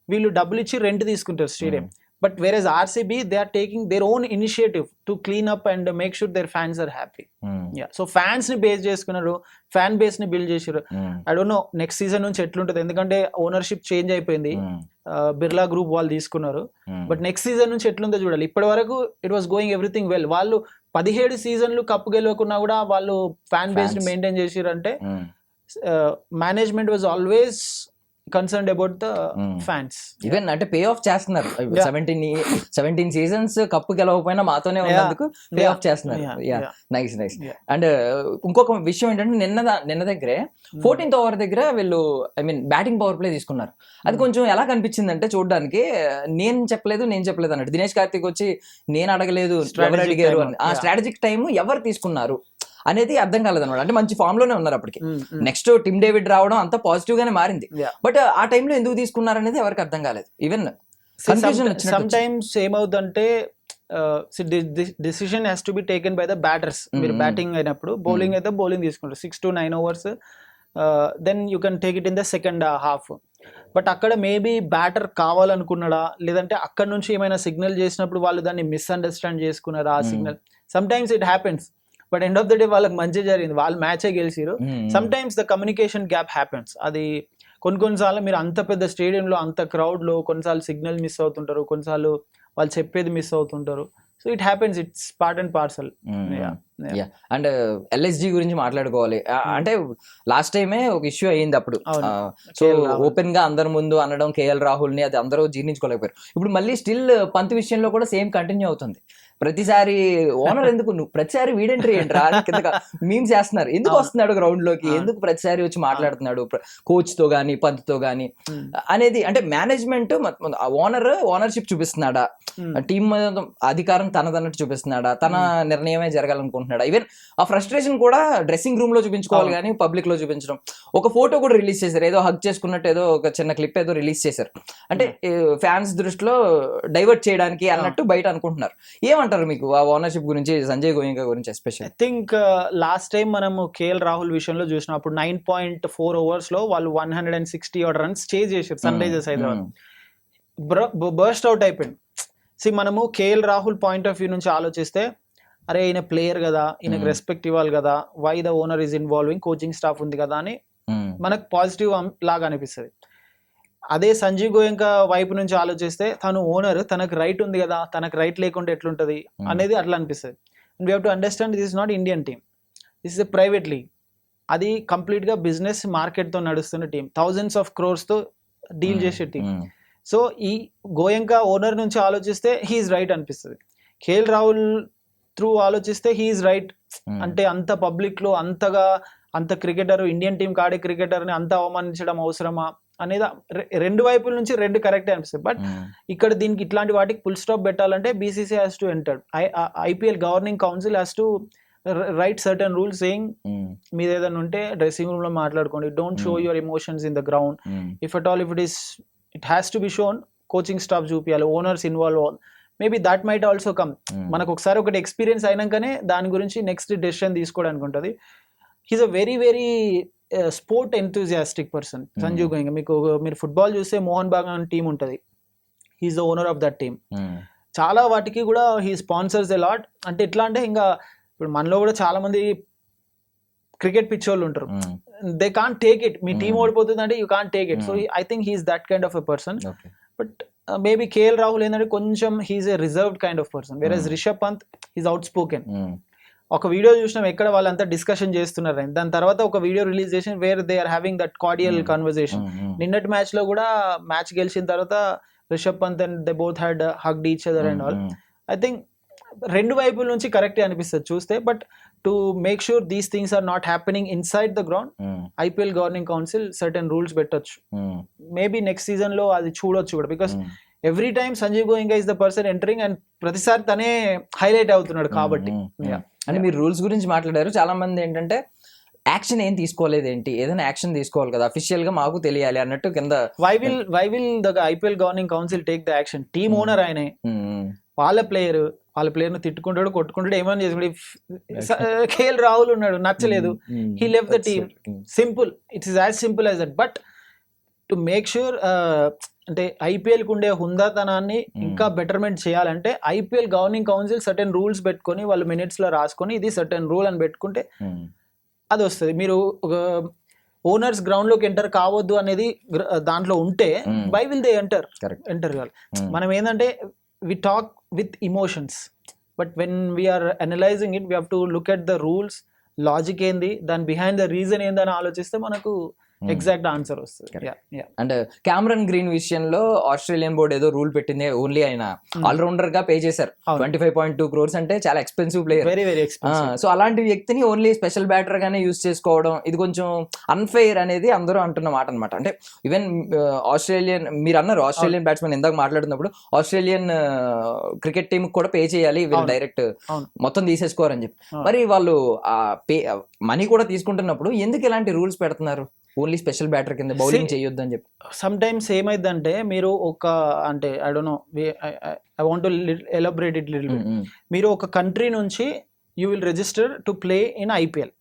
వీళ్ళు డబ్బులు ఇచ్చి రెంట్ తీసుకుంటారు stadium. But whereas RCB, they are taking their own initiative to clean up and make sure their fans are happy. Yeah. So fans ni base చేసుకున్నారు, fan base ని build చేశారు. I don't know next season నుంచి ఎట్లుంటది, ఎందుకంటే ownership change అయిపోయింది. Birla group వాళ్ళు తీసుకున్నారు. But next season నుంచి ఎట్లుందో చూడాలి. ఇప్పటి వరకు it was going everything well. వాళ్ళు 17 seasons కప్పు గెలవకున్నా కూడా వాళ్ళు ఫ్యాన్ బేస్ ని మెయింటైన్ చేసిరంటే management was always concerned about the fans. Even అంటే పే ఆఫ్ చేస్తున్నారు. 17 seasons కప్పు గెలవకపోయినా మాతోనే ఉన్నందుకు పే ఆఫ్ చేస్తున్నారు. నైస్. అండ్ ఇంకొక విషయం ఏంటంటే నిన్న దగ్గరే 14th over దగ్గర వీళ్ళు బ్యాటింగ్ పవర్ ప్లే తీసుకున్నారు. అది కొంచెం ఎలా కనిపించింది అంటే చూడడానికి, నేను చెప్పలేదు అన్నట్టు. దినేష్ కార్తిక్ వచ్చి నేను అడగలేదు, ఎవరు అడిగారు అని. ఆ స్ట్రాటజిక్ టైం ఎవరు తీసుకున్నారు అనేది అర్థం కాలేదు అనమాట. అంటే మంచి ఫామ్ లోనే ఉన్నారు అప్పటికి. నెక్స్ట్ టిమ్ డేవిడ్ రావడం అంతా పాజిటివ్ గానే మారింది. బట్ ఆ టైంలో ఎందుకు తీసుకున్నారు అనేది ఎవరికి అర్థం కాలేదు. ఈవెన్ సమ్ టైమ్స్ ఏమవుతుందంటే decision has to be taken by the batters. మీరు బ్యాటింగ్ అయినప్పుడు, బౌలింగ్ అయితే బౌలింగ్ తీసుకుంటారు 6 to 9 overs, then you can take it in the second half. But అక్కడ మేబీ బ్యాటర్ కావాలనుకున్నాడా, లేదంటే అక్కడ నుంచి ఏమైనా సిగ్నల్ చేసినప్పుడు వాళ్ళు దాన్ని మిస్అండర్స్టాండ్ చేసుకున్నారా ఆ signal. Sometimes it happens, but end of the day వాళ్ళకి మంచి జరిగింది, వాళ్ళు మ్యాచే గెలిచిరు. Sometimes the communication gap happens. అది కొన్నిసార్లు మీరు అంత పెద్ద స్టేడియంలో, అంత క్రౌడ్ లో కొన్నిసార్లు సిగ్నల్ మిస్ అవుతుంటారు, కొన్నిసార్లు వాళ్ళు చెప్పేది మిస్ అవుతుంటారు. So it happens, it's part and parcel. And LSG గురించి మాట్లాడుకోవాలి. అంటే లాస్ట్ టైమే ఒక ఇష్యూ అయ్యింది అప్పుడు. అవును. So KL Rahul. ఓపెన్ గా అందరి ముందు అనడం కేఎల్ రాహుల్ ని, అది అందరూ జీర్ణించుకోలేకపోయారు. ఇప్పుడు మళ్ళీ స్టిల్ పంత్ విషయంలో కూడా సేమ్ కంటిన్యూ అవుతుంది. ప్రతిసారి ఓనర్ ఎందుకు నువ్వు ప్రతిసారి వీడెంట్రీ ఏంట్రా కింద మీమ్స్ చేస్తున్నారు, ఎందుకు వస్తున్నాడు గ్రౌండ్ లోకి, ఎందుకు ప్రతిసారి వచ్చి మాట్లాడుతున్నాడు కోచ్ తో గానీ పంత్ తో గానీ అనేది. అంటే మేనేజ్మెంట్ ఓనర్షిప్ చూపిస్తున్నాడా, టీం అధికారం తనదన్నట్టు చూపిస్తున్నాడా, తన నిర్ణయమే జరగాలనుకుంటున్నాడా. ఈవెన్ ఆ ఫ్రస్ట్రేషన్ కూడా డ్రెస్సింగ్ రూమ్ లో చూపించుకోవాలి కానీ పబ్లిక్ లో చూపించడం. ఒక ఫోటో కూడా రిలీజ్ చేశారు, ఏదో హగ్ చేసుకున్నట్టు ఏదో ఒక చిన్న క్లిప్ ఏదో రిలీజ్ చేశారు. అంటే ఫ్యాన్స్ దృష్టిలో డైవర్ట్ చేయడానికి అన్నట్టు బయట అనుకుంటున్నారు. ఏమంటారు మీకు ఆ ఓనర్షిప్ గురించి, సంజయ్ గోయింకా గురించి special? I think last time మనము కేఎల్ రాహుల్ విషయంలో చూసినప్పుడు 9.4 overs లో వాళ్ళు 160 odd runs చేజ్ చేశారు Sunrisers Hyderabad. Burst out అయిపోయింది. మనము KL Rahul point of view నుంచి ఆలోచిస్తే, అరే ఈయన ప్లేయర్ కదా, ఈయనకు రెస్పెక్ట్ ఇవ్వాలి కదా, why the owner is involving, coaching staff ఉంది కదా అని మనకు పాజిటివ్ లాగా అనిపిస్తుంది. అదే సంజయ్ గోయంకా వైపు నుంచి ఆలోచిస్తే, తను ఓనర్, తనకు రైట్ ఉంది కదా, తనకు రైట్ లేకుంటే ఎట్లుంటది అనేది అట్లా అనిపిస్తుంది. We have to understand this is not Indian team, this is a private league. అది కంప్లీట్ గా బిజినెస్ మార్కెట్ తో నడుస్తున్న టీం, థౌజండ్స్ ఆఫ్ క్రోర్స్ తో డీల్ చేసే టీం. సో ఈ గోయంకా ఓనర్ నుంచి ఆలోచిస్తే హీఈస్ రైట్ అనిపిస్తుంది. కేఎల్ రాహుల్ త్రూ ఆలోచిస్తే హీఈస్ రైట్. అంటే అంత పబ్లిక్ లో అంత క్రికెటర్, ఇండియన్ టీం కాడే క్రికెటర్ ని అంత అవమానించడం అవసరమా అనేది రెండు వైపుల నుంచి రెండు కరెక్టే అనిపిస్తుంది. బట్ ఇక్కడ దీనికి ఇట్లాంటి వాటికి ఫుల్ స్టాప్ పెట్టాలంటే BCCI has to enter, IPL governing council has to right certain rules saying, మీరు ఏదైనా ఉంటే డ్రెస్సింగ్ రూమ్ లో మాట్లాడుకోండి, don't show your emotions in the ground. If at all it has to be shown, coaching staff చూపించాలి, owners involve అవ్వాలి. Maybe that might also come. మనకు ఒకసారి ఒకటి ఎక్స్పీరియన్స్ అయినాకనే దాని గురించి నెక్స్ట్ డెసిషన్ తీసుకోవడానికి ఉంటుంది. He's a very very sport enthusiastic person Sanjay Goenka. మీరు ఫుట్బాల్ చూస్తే మోహన్ బాగాన్ టీం ఉంటుంది, he's the owner of that team. చాలా వాటికి కూడా హీ స్పాన్సర్స్ ఎ లాట్. అంటే ఎట్లా అంటే, ఇంకా ఇప్పుడు మనలో కూడా చాలా మంది క్రికెట్ పిచ్ వాళ్ళు ఉంటారు, దే కాంట్ టేక్ ఇట్, మీ టీం ఓడిపోతుంది అంటే you can't take it. So I think he's that kind of a person. But maybe KL Rahul ఏంటంటే కొంచెం he's a reserved kind of person, where Rishabh Pant he's outspoken. ఒక video చూసినాం ఎక్కడ వాళ్ళంతా discussion చేస్తున్నారు, దాని తర్వాత ఒక వీడియో రిలీజ్ చేసి where they are having that cordial conversation. నిన్నటి మ్యాచ్ లో కూడా మ్యాచ్ గెలిచిన తర్వాత Rishabh Pant and they both had hugged each other and all. I think రెండు వైపుల నుంచి కరెక్టే అనిపిస్తుంది చూస్తే. But to make sure these things are not happening inside the ground, IPL governing council certain rules పెట్టొచ్చు. మేబీ నెక్స్ట్ సీజన్ లో అది చూడొచ్చు కూడా, because every time Sanjay Goenka is the person entering and ప్రతిసారి తనే హైలైట్ అవుతున్నాడు కాబట్టి. అంటే మీరు రూల్స్ గురించి మాట్లాడారు, చాలా మంది ఏంటంటే యాక్షన్ ఏం తీసుకోలేదు ఏంటి, ఏదైనా యాక్షన్ తీసుకోవాలి కదా అఫీషియల్ గా మాకు తెలియాలి అన్నట్టు కింద. Why will the IPL governing council take the action? Team owner ఆయనే, వాళ్ళ ప్లేయర్ ను తిట్టుకుంటాడు, కొట్టుకుంటాడు, ఏమైనా చేసుకుంటాడు. కేఎల్ రాహుల్ ఉన్నాడు, నచ్చలేదు, he left the team, simple, it's as simple as that. But to make sure, అంటే ఐపీఎల్ కు ఉండే హుందాతనాన్ని ఇంకా బెటర్మెంట్ చేయాలంటే IPL governing council certain rules పెట్టుకొని, వాళ్ళు మినిట్స్ లో రాసుకొని ఇది సర్టెన్ రూల్ అని పెట్టుకుంటే అది వస్తుంది. మీరు ఓనర్స్ గ్రౌండ్ లోకి ఎంటర్ కావద్దు అనేది దాంట్లో ఉంటే వై విల్ దే ఎంటర్ కావాలి. మనం ఏంటంటే we talk with emotions, but when we are analysing it we have to look at the rules, logic ఏంది, దాని బిహైండ్ ద రీజన్ ఏందని ఆలోచిస్తే మనకు ఎగ్జాక్ట్ ఆన్సర్ వస్తుంది. అండ్ క్యామరన్ గ్రీన్ విషయంలో ఆస్ట్రేలియన్ బోర్డ్ ఏదో రూల్ పెట్టింది, ఓన్లీ ఆయన ఆల్రౌండర్ గా పే చేశారు 25.2 crores, అంటే చాలా expensive player, very very expensive. So అలాంటి వ్యక్తిని ఓన్లీ స్పెషల్ బ్యాటర్ గానే యూజ్ చేసుకోవడం, ఇది కొంచెం అన్ఫెయిర్ అనేది అందరూ అంటున్న మాట అనమాట. అంటే ఈవెన్ ఆస్ట్రేలియన్, మీరు అన్నారు ఆస్ట్రేలియన్ బ్యాట్స్మెన్ ఇందాక మాట్లాడుతున్నప్పుడు, ఆస్ట్రేలియన్ క్రికెట్ టీమ్ కూడా పే చేయాలి, వీళ్ళు డైరెక్ట్ మొత్తం తీసేసుకోరని చెప్పి. మరి వాళ్ళు పే మనీ కూడా తీసుకుంటున్నప్పుడు ఎందుకు ఇలాంటి రూల్స్ పెడుతున్నారు, ఓన్లీ స్పెషల్ బ్యాటర్ కింద బౌలింగ్ చేయొద్దు అని చెప్పి? సమ్ టైమ్స్ ఏమైందంటే, మీరు అంటే I don't no, I want to elaborate it little bit. మీరు ఒక కంట్రీ నుంచి you will register to play in IPL.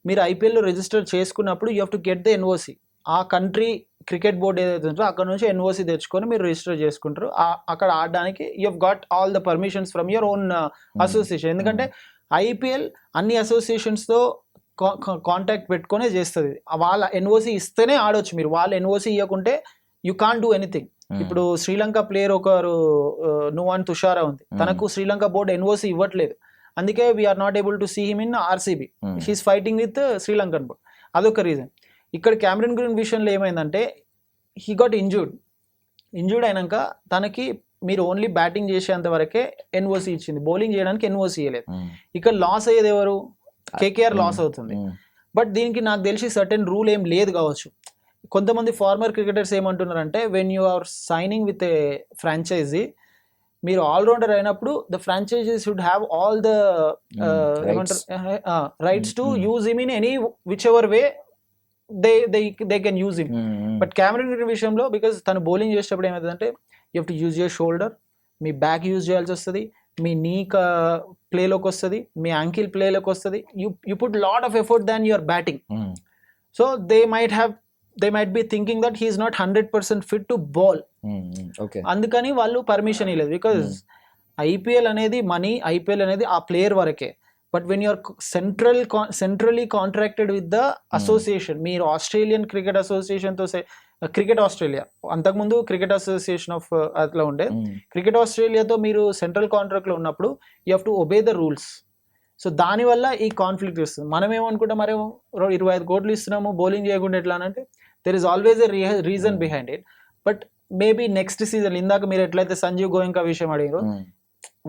మీరు ఐపీఎల్ లో రిజిస్టర్ చేసుకున్నప్పుడు you have to get the NOC. ఆ కంట్రీ క్రికెట్ బోర్డ్ ఏదైతే ఉందో అక్కడ నుంచి ఎన్ఓసి తెచ్చుకొని మీరు రిజిస్టర్ చేసుకుంటారు. అక్కడ ఆడడానికి you have got all the permissions from your own association. ఎందుకంటే ఐపీఎల్ అన్ని అసోసియేషన్స్ తో కాంటాక్ట్ పెట్టుకునే చేస్తుంది. వాళ్ళ ఎన్ఓసి ఇస్తేనే ఆడొచ్చు. మీరు వాళ్ళ ఎన్ఓసి ఇవ్వకుంటే యూ కాంట్ డూ ఎనీథింగ్. ఇప్పుడు శ్రీలంక ప్లేయర్ ఒకరు నువాన్ తుషారా ఉంది, తనకు శ్రీలంక బోర్డు ఎన్ఓసి ఇవ్వట్లేదు, అందుకే we are not able to see him in RCB. He's fighting with Sri Lankan board, అదొక రీజన్. ఇక్కడ క్యామరన్ గ్రీన్ విషయంలో ఏమైందంటే హీ గాట్ ఇంజూర్డ్ అయినాక తనకి మీరు ఓన్లీ బ్యాటింగ్ చేసేంత వరకే ఎన్ఓసి ఇచ్చింది, బౌలింగ్ చేయడానికి ఎన్ఓసి ఇవ్వలేదు. ఇక్కడ లాస్ అయ్యేది ఎవరు? కేకేఆర్ లాస్ అవుతుంది. బట్ దీనికి నాకు తెలిసి సర్టెన్ రూల్ ఏం లేదు కావచ్చు. కొంతమంది ఫార్మర్ క్రికెటర్స్ ఏమంటున్నారంటే when you are signing with a franchise, మీరు ఆల్రౌండర్ అయినప్పుడు the franchise should have all the rights to use him in any which ever way they can use him. But Cameron Green విషయంలో because తను bowling చేసేటప్పుడు ఏమవుతుందంటే you have to use your shoulder, మీ back use చేయాల్సి వస్తుంది, మీ నీ ప్లేలోకి వస్తుంది, మీ ankle ప్లేలోకి వస్తుంది. You put lot of effort than your batting. So they might be thinking that he's not 100% fit to bowl. అందుకని వాళ్ళు పర్మిషన్ ఇవ్వలేదు. బికాజ్ ఐపీఎల్ అనేది మనీ, ఐపీఎల్ అనేది ఆ ప్లేయర్ వరకే. But when you're centrally contracted with the association, మీరు Australian cricket అసోసియేషన్తో, cricket Australia అంతకుముందు క్రికెట్ అసోసియేషన్ ఆఫ్ అట్లా ఉండే, క్రికెట్ ఆస్ట్రేలియాతో మీరు సెంట్రల్ కాంట్రాక్ట్లో ఉన్నప్పుడు you have to obey the rules. So దానివల్ల ఈ కాన్ఫ్లిక్ట్ వస్తుంది. మనం ఏమనుకుంటాం, మరి 25 కోట్లు ఇస్తున్నాము బౌలింగ్ చేయకుండా ఎట్లా అంటే there is always a reason behind it. But maybe next season, ఇందాక మీరు ఎట్లయితే సంజీవ్ గోయంకా విషయం అడిగారు,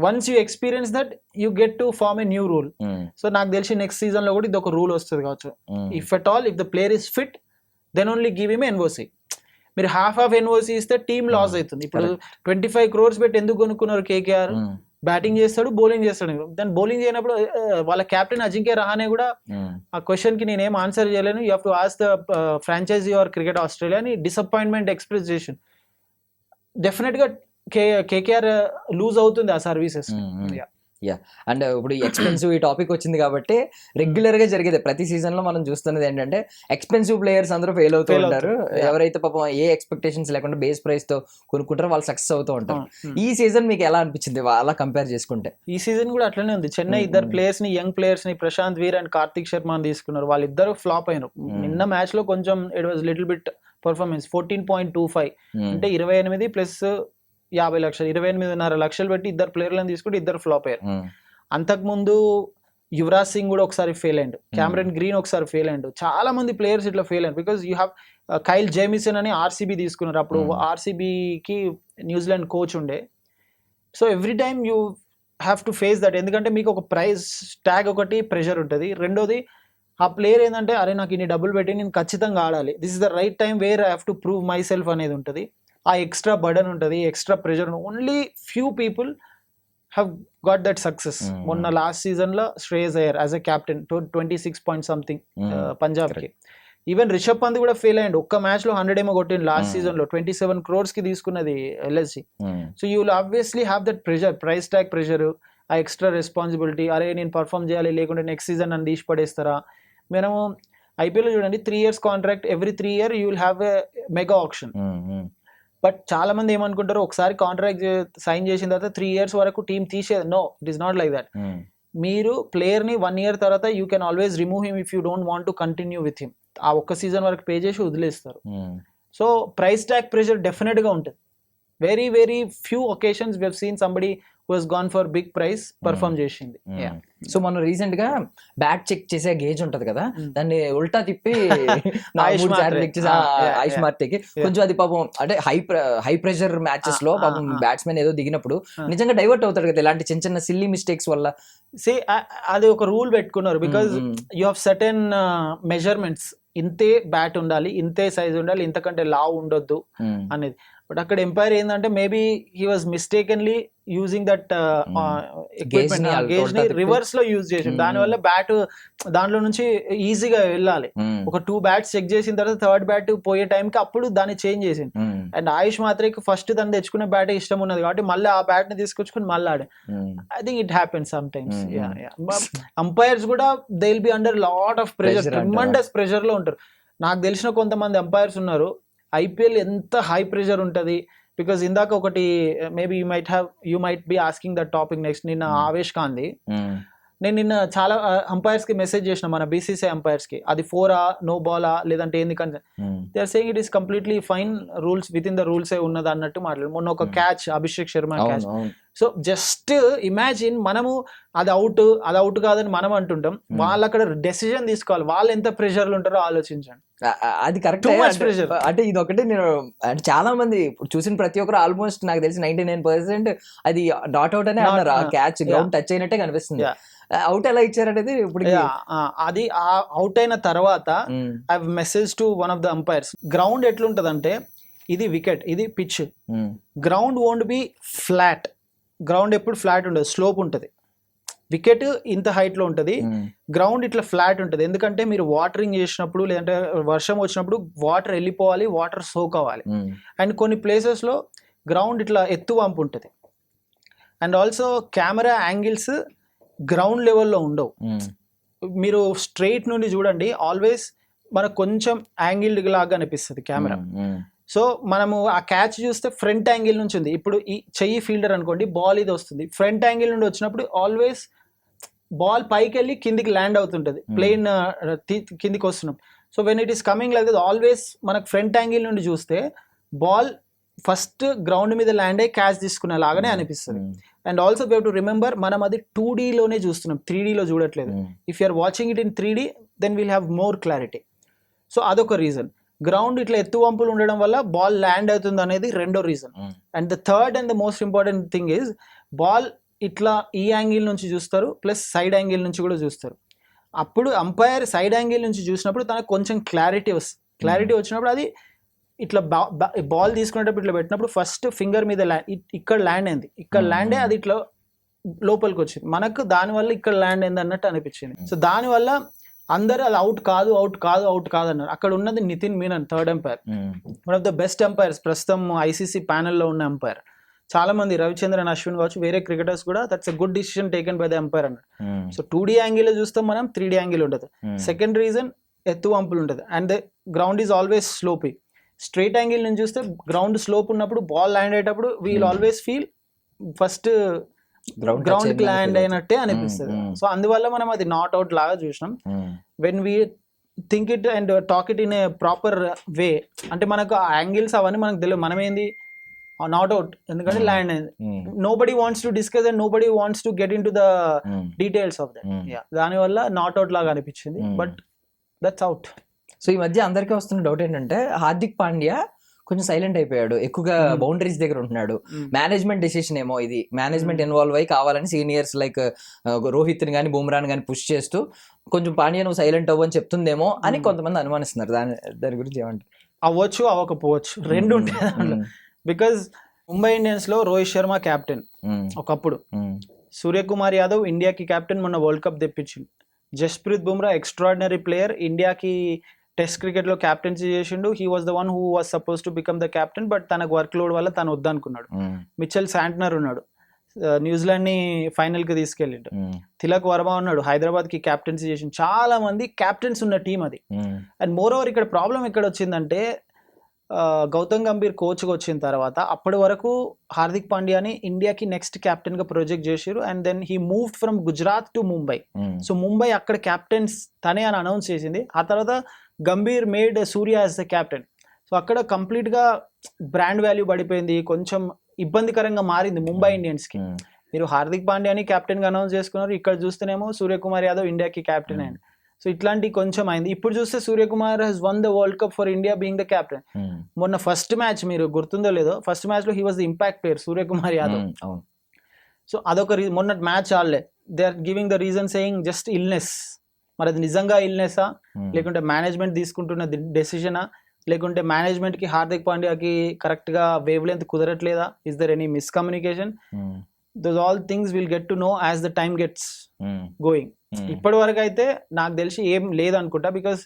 once you experience that you get to form a new rule. So నాకు తెలిసి నెక్స్ట్ సీజన్ లో కూడా ఇది ఒక రూల్ వస్తుంది కావచ్చు. If at all if the player is fit then only give him NOC. మీరు హాఫ్ ఆఫ్ ఎన్ఓసి ఇస్తే టీమ్ లాస్ అవుతుంది. ఇప్పుడు 25 crores పెట్టి ఎందుకు కొనుక్కున్నారు కేకేఆర్? బ్యాటింగ్ చేస్తాడు, బౌలింగ్ చేస్తాడు. దాని బౌలింగ్ చేయనప్పుడు వాళ్ళ కెప్టెన్ అజింక్య రహానే కూడా ఆ క్వశ్చన్ కి నేనేం ఆన్సర్ చేయలేను, you have to ask the franchise or cricket Australia అని డిసప్పాయింట్మెంట్ ఎక్స్ప్రెస్ చేసిండు. డెఫినెట్ గా కేకేఆర్ లూజ్ అవుతుంది ఆ సర్వీసెస్. అండ్ ఇప్పుడు ఎక్స్పెన్సివ్ ఈ టాపిక్ వచ్చింది కాబట్టి రెగ్యులర్ గా జరిగేది ప్రతి సీజన్ లో మనం చూస్తున్నది ఏంటంటే ఎక్స్పెన్సివ్ ప్లేయర్స్ అందరూ ఫెయిల్ అవుతూ ఉంటారు. ఎవరైతే పాపం ఏ ఎక్స్పెక్టేషన్స్ లేకుండా బేస్ ప్రైస్ తో కొనుక్కుంటారో వాళ్ళు సక్సెస్ అవుతూ ఉంటారు. ఈ సీజన్ మీకు ఎలా అనిపించింది అలా కంపేర్ చేసుకుంటే? ఈ సీజన్ కూడా అట్లనే ఉంది. చెన్నై ఇద్దరు ప్లేయర్స్ ని, యంగ్ ప్లేయర్స్ ని, ప్రశాంత్ వీర్ అండ్ కార్తిక్ శర్మ తీసుకున్నారు. వాళ్ళిద్దరు ఫ్లాప్ అయినారు. నిన్న మ్యాచ్ లో కొంచెం it was little bit performance. 14.25 అంటే 28 ప్లస్ 50 లక్షలు, 28.5 లక్షలు పెట్టి ఇద్దరు ప్లేయర్లను తీసుకుంటే ఇద్దరు ఫ్లాప్ అయ్యారు. అంతకుముందు యువరాజ్ సింగ్ కూడా ఒకసారి ఫెయిల్ అయ్యాడు, క్యామరన్ గ్రీన్ ఒకసారి ఫెయిల్ అయ్యాడు, చాలా మంది ప్లేయర్స్ ఇట్లా ఫెయిల్ అయ్యారు. Because you have Kyle Jamieson అని ఆర్సీబీ తీసుకున్నారు. అప్పుడు ఆర్సీబీకి న్యూజిలాండ్ కోచ్ ఉండే. So every time you have to face that. ఎందుకంటే మీకు ఒక ప్రైస్ ట్యాగ్ ఒకటి ప్రెషర్ ఉంటుంది. రెండోది ఆ ప్లేయర్ ఏంటంటే అరే నాకు ఇన్ని డబ్బులు పెట్టి నేను ఖచ్చితంగా ఆడాలి, this is the right time where I have to prove my self అనేది ఉంటుంది. ఆ ఎక్స్ట్రా బర్డన్ ఉంటుంది, extra pressure. Only few people have got that success. మొన్న లాస్ట్ సీజన్ లో Shreyas Iyer as a captain 26 point something Punjab కి. ఈవెన్ రిషబ్ పంత్ కూడా fail అయ్యండి. ఒక్క మ్యాచ్ లో 100 ఏమో కొట్టింది లాస్ట్ సీజన్ లో. 27 crores కి తీసుకున్నది LSC. So you will obviously have that pressure, price tag pressure, ఆ ఎక్స్ట్రా రెస్పాన్సిబిలిటీ. అరే నేను పర్ఫామ్ చేయాలి, లేకుంటే నెక్స్ట్ సీజన్ నన్ను తీసి పడేస్తారా. మనము ఐపీఎల్ చూడండి, 3 years contract, every 3 year you will have a mega option. But చాలా మంది ఏమనుకుంటారు, ఒకసారి కాంట్రాక్ట్ సైన్ చేసిన తర్వాత 3 years వరకు టీం తీసేది. No, it is not like that. మీరు ప్లేయర్ ని 1 year తర్వాత you can always remove him if you don't want to continue with him. ఆ ఒక్క సీజన్ వరకు పే చేసి వదిలేస్తారు. So price tag pressure definite గా ఉంటుంది. Very very few occasions we have seen somebody who has gone for big price perform చేసింది. సో మనం రీసెంట్ గా బ్యాట్ చెక్ చేసే గేజ్ ఉంటది కదా, దాన్ని ఉల్టా తిప్పి ఆయుష్ మార్తేకి కొంచెం అది పాపం అంటే హై ప్రెషర్ మ్యాచెస్ లో పాపం బ్యాట్స్మెన్ ఏదో దిగినప్పుడు నిజంగా డైవర్ట్ అవుతాడు కదా ఇలాంటి చిన్న చిన్న సిల్లీ మిస్టేక్స్ వల్ల. అది ఒక రూల్ పెట్టుకున్నారు. Because you have certain measurements, ఇంతే బ్యాట్ ఉండాలి, ఇంతే సైజ్ ఉండాలి, ఇంతకంటే లావ్ ఉండొద్దు అనేది. బట్ అక్కడ ఎంపైర్ ఏంటంటే maybe he was mistakenly using that equipment, gauge ని రివర్స్ లో యూజ్ చేసిండు. దానివల్ల బ్యాట్ దాంట్లో నుంచి ఈజీగా వెళ్ళాలి. ఒక 2 bats చెక్ చేసిన తర్వాత 3rd bat పోయే టైంకి అప్పుడు దాన్ని చేంజ్ చేసింది. అండ్ ఆయుష్ మాత్రకి ఫస్ట్ తను తెచ్చుకునే బ్యాట్ ఇష్టం ఉన్నది కాబట్టి మళ్ళీ ఆ బ్యాట్ ని తీసుకొచ్చుకుని మళ్ళీ ఆడే. I think it happens sometimes. Umpires కూడా they will be under lot of pressure, tremendous pressure లో ఉంటారు. నాకు తెలిసిన కొంతమంది అంపైర్స్ ఉన్నారు, ఐపీఎల్ ఎంత హై ప్రెషర్ ఉంటుంది. బికాస్ ఇందాక ఒకటి maybe you might be asking that topic next. నిన్న ఆవేష్ ఖాన్ది నేను నిన్న చాలా అంపైర్స్ కి మెసేజ్ చేసిన మన బీసీసీ అంపైర్స్ కి, అది 4 నో బాలా లేదంటే ఏంది కానీ they are saying it is completely fine, rules with in the రూల్సే ఉన్నది అన్నట్టు మాట్లాడు. మొన్న ఒక catch Abhishek Sharma catch. So just imagine, మనము అది అవుట్ కాదని మనం అంటుంటాం, వాళ్ళు అక్కడ డెసిజన్ తీసుకోవాలి, వాళ్ళు ఎంత ప్రెషర్ లో ఉంటారో ఆలోచించండి. అది కరెక్ట్. అంటే ఇది ఒకటి నేను అంటే చాలా మంది చూసిన ప్రతి ఒక్కరు ఆల్మోస్ట్ నాకు తెలిసి 99% అది డాట్ అవుట్ అనే అన్నారు. ఆ క్యాచ్ గ్రౌండ్ టచ్ అయినట్టే కనిపిస్తుంది. అవుట్ ఎలా ఇచ్చారనేది ఇప్పుడు అది అవుట్ అయిన తర్వాత I message to one of the umpires, ground ఎట్లుంటదంటే ఇది వికెట్, ఇది pitch, ground won't be flat, ground ఎప్పుడు ఫ్లాట్ ఉండదు, స్లోప్ ఉంటుంది. వికెట్ ఇంత హైట్ లో ఉంటుంది, గ్రౌండ్ ఇట్లా ఫ్లాట్ ఉంటుంది. ఎందుకంటే మీరు వాటరింగ్ చేసినప్పుడు లేదంటే వర్షం వచ్చినప్పుడు వాటర్ వెళ్ళిపోవాలి, వాటర్ సోక్ అవ్వాలి. అండ్ కొన్ని ప్లేసెస్ లో గ్రౌండ్ ఇట్లా ఎత్తు వంపు ఉంటుంది. And also camera angles ground లెవెల్లో ఉండవు. మీరు స్ట్రైట్ నుండి చూడండి, ఆల్వేస్ మనకు కొంచెం యాంగిల్డ్ లాగా అనిపిస్తుంది కెమెరా. సో మనము ఆ క్యాచ్ చూస్తే ఫ్రంట్ యాంగిల్ నుంచి ఉంది. ఇప్పుడు ఈ చెయ్యి ఫీల్డర్ అనుకోండి, బాల్ ఇది వస్తుంది, ఫ్రంట్ యాంగిల్ నుండి వచ్చినప్పుడు ఆల్వేస్ బాల్ పైకి వెళ్ళి కిందికి ల్యాండ్ అవుతుంటుంది, ప్లేన్ కిందికి వస్తున్నాం. So when it is coming like that, always మనకు ఫ్రంట్ యాంగిల్ నుండి చూస్తే బాల్ ఫస్ట్ గ్రౌండ్ మీద ల్యాండ్ అయ్యి క్యాచ్ తీసుకునే లాగానే అనిపిస్తుంది. And also we have to remember, మనం అది 2D లోనే చూస్తున్నాం, 3D లో చూడట్లేదు. If you are watching it in 3D then will have more clarity. So అదొక రీజన్. గ్రౌండ్ ఇట్లా ఎత్తు వంపులు ఉండడం వల్ల బాల్ ల్యాండ్ అవుతుంది అనేది రెండో reason. And the third and the most important thing is, ball ఇట్లా ఈ యాంగిల్ నుంచి చూస్తారు, ప్లస్ సైడ్ యాంగిల్ నుంచి కూడా చూస్తారు. అప్పుడు అంపైర్ సైడ్ యాంగిల్ నుంచి చూసినప్పుడు తనకు కొంచెం క్లారిటీ వచ్చినప్పుడు అది ఇట్లా బాల్ తీసుకునేటప్పుడు ఇట్లా పెట్టినప్పుడు ఫస్ట్ ఫింగర్ మీద ఇక్కడ ల్యాండ్ అయింది, ఇక్కడ ల్యాండ్ అయ్యి అది ఇట్లా లోపలికి వచ్చింది, మనకు దానివల్ల ఇక్కడ ల్యాండ్ అయింది అన్నట్టు అనిపించింది. సో దానివల్ల అందరూ అది అవుట్ కాదు అన్నారు. అక్కడ ఉన్నది Nitin Menon, third umpire, one of the best umpires ప్రస్తుతం ఐసీసీ ప్యానెల్లో ఉన్న అంపైర్. చాలా మంది రవిచంద్రన్, అశ్విన్ కావచ్చు, వేరే క్రికెటర్స్ కూడా that's a good decision taken by the umpire అన్నారు. సో 2D యాంగిల్ చూస్తాం మనం, 3D యాంగిల్ ఉండదు. సెకండ్ రీజన్ ఎత్తు వంపులు ఉంటుంది, and the ground is always sloppy. Straight angle నుంచి చూస్తే గ్రౌండ్ స్లోప్ ఉన్నప్పుడు బాల్ ల్యాండ్ అయ్యేటప్పుడు wheel always feel first ground land అయినట్టే అనిపిస్తుంది. సో అందువల్ల మనం అది నాట్ అవుట్ లాగా చూసినాం. When we think it and talk it in a proper way, అంటే మనకు ఆ యాంగిల్స్ అవన్నీ మనకు తెలియదు, మనం ఏంది నాట్ అవుట్ ఎందుకంటే ల్యాండ్ అయింది. Nobody wants to discuss and nobody wants to get in to the details of that. దానివల్ల నాట్ అవుట్ లాగా అనిపించింది, బట్ దట్స్ అవుట్. సో ఈ మధ్య అందరికీ వస్తున్న డౌట్ ఏంటంటే, హార్దిక్ పాండ్యా కొంచెం సైలెంట్ అయిపోయాడు, ఎక్కువగా బౌండరీస్ దగ్గర ఉంటున్నాడు, మేనేజ్మెంట్ డెసిషన్ ఏమో ఇది, మేనేజ్మెంట్ ఇన్వాల్వ్ అయ్యి కావాలని సీనియర్స్ లైక్ రోహిత్ని కానీ బుమ్రాని కానీ పుష్ చేస్తూ కొంచెం పాండ్యా నువ్వు సైలెంట్ అవ్వని చెప్తుందేమో అని కొంతమంది అనుమానిస్తున్నారు. దాని గురించి ఏమంటారు? అవ్వచ్చు, అవ్వకపోవచ్చు, రెండు ఉంటాయి దాంట్లో. బికాజ్ ముంబై ఇండియన్స్ లో రోహిత్ శర్మ కెప్టెన్ ఒకప్పుడు, సూర్యకుమార్ యాదవ్ ఇండియాకి కెప్టెన్, మొన్న వరల్డ్ కప్ తెప్పించింది. జస్ప్రీత్ బుమ్రా ఎక్స్ట్రాడినరీ ప్లేయర్, ఇండియాకి టెస్ట్ క్రికెట్ లో క్యాప్టెన్సీ చేసిండు. He was the one who was suppose to become the captain, but తనకు వర్క్ లోడ్ వల్ల తను వద్దనుకున్నాడు. మిచెల్ శాంట్నర్ ఉన్నాడు, న్యూజిలాండ్ ని ఫైనల్ కి తీసుకెళ్ళిండు. తిలక్ వర్మ ఉన్నాడు, హైదరాబాద్ కి క్యాప్టెన్సీ చేసిండు. చాలా మంది క్యాప్టెన్స్ ఉన్న టీం అది. అండ్ మోర్ ఓవర్ ఇక్కడ ప్రాబ్లం ఎక్కడ వచ్చిందంటే, గౌతమ్ గంభీర్ కోచ్గా వచ్చిన తర్వాత అప్పటి వరకు హార్దిక్ పాండ్యాని ఇండియాకి నెక్స్ట్ కెప్టెన్ గా ప్రొజెక్ట్ చేశారు. And then he moved from Gujarat to Mumbai. So Mumbai అక్కడ కెప్టెన్స్ తనే అని అనౌన్స్ చేసింది. ఆ తర్వాత Gambhir made Surya as the captain. So అక్కడ కంప్లీట్ గా బ్రాండ్ వాల్యూ పడిపోయింది, కొంచెం ఇబ్బందికరంగా మారింది ముంబై ఇండియన్స్ కి. మీరు హార్దిక్ పాండ్యాని కెప్టెన్ గా అనౌన్స్ చేసుకున్నారు, ఇక్కడ చూస్తేనేమో సూర్యకుమార్ యాదవ్ ఇండియాకి కెప్టెన్ అయ్యింది. సో ఇట్లాంటి కొంచెం అయింది. ఇప్పుడు చూస్తే Suryakumar he's won the world cup for India being the captain. మొన్న ఫస్ట్ మ్యాచ్ మీరు గుర్తుందో లేదో, ఫస్ట్ మ్యాచ్ లో he was the impact player Suryakumar Yadav. So అదొక మొన్న మ్యాచ్ ఆడలే, they are giving the reason saying just illness. మరి అది నిజంగా ఇల్నెసా, లేకుంటే మేనేజ్మెంట్ తీసుకుంటున్న డెసిషనా, లేకుంటే మేనేజ్మెంట్ కి హార్దిక్ పాండ్యాకి కరెక్ట్ గా వేవ్ లెంత్ కుదరట్లేదా, is there any miscommunication? Those all things will get to know as the time gets going. ఇప్పటి వరకు అయితే నాకు తెలిసి ఏం లేదనుకుంటా, because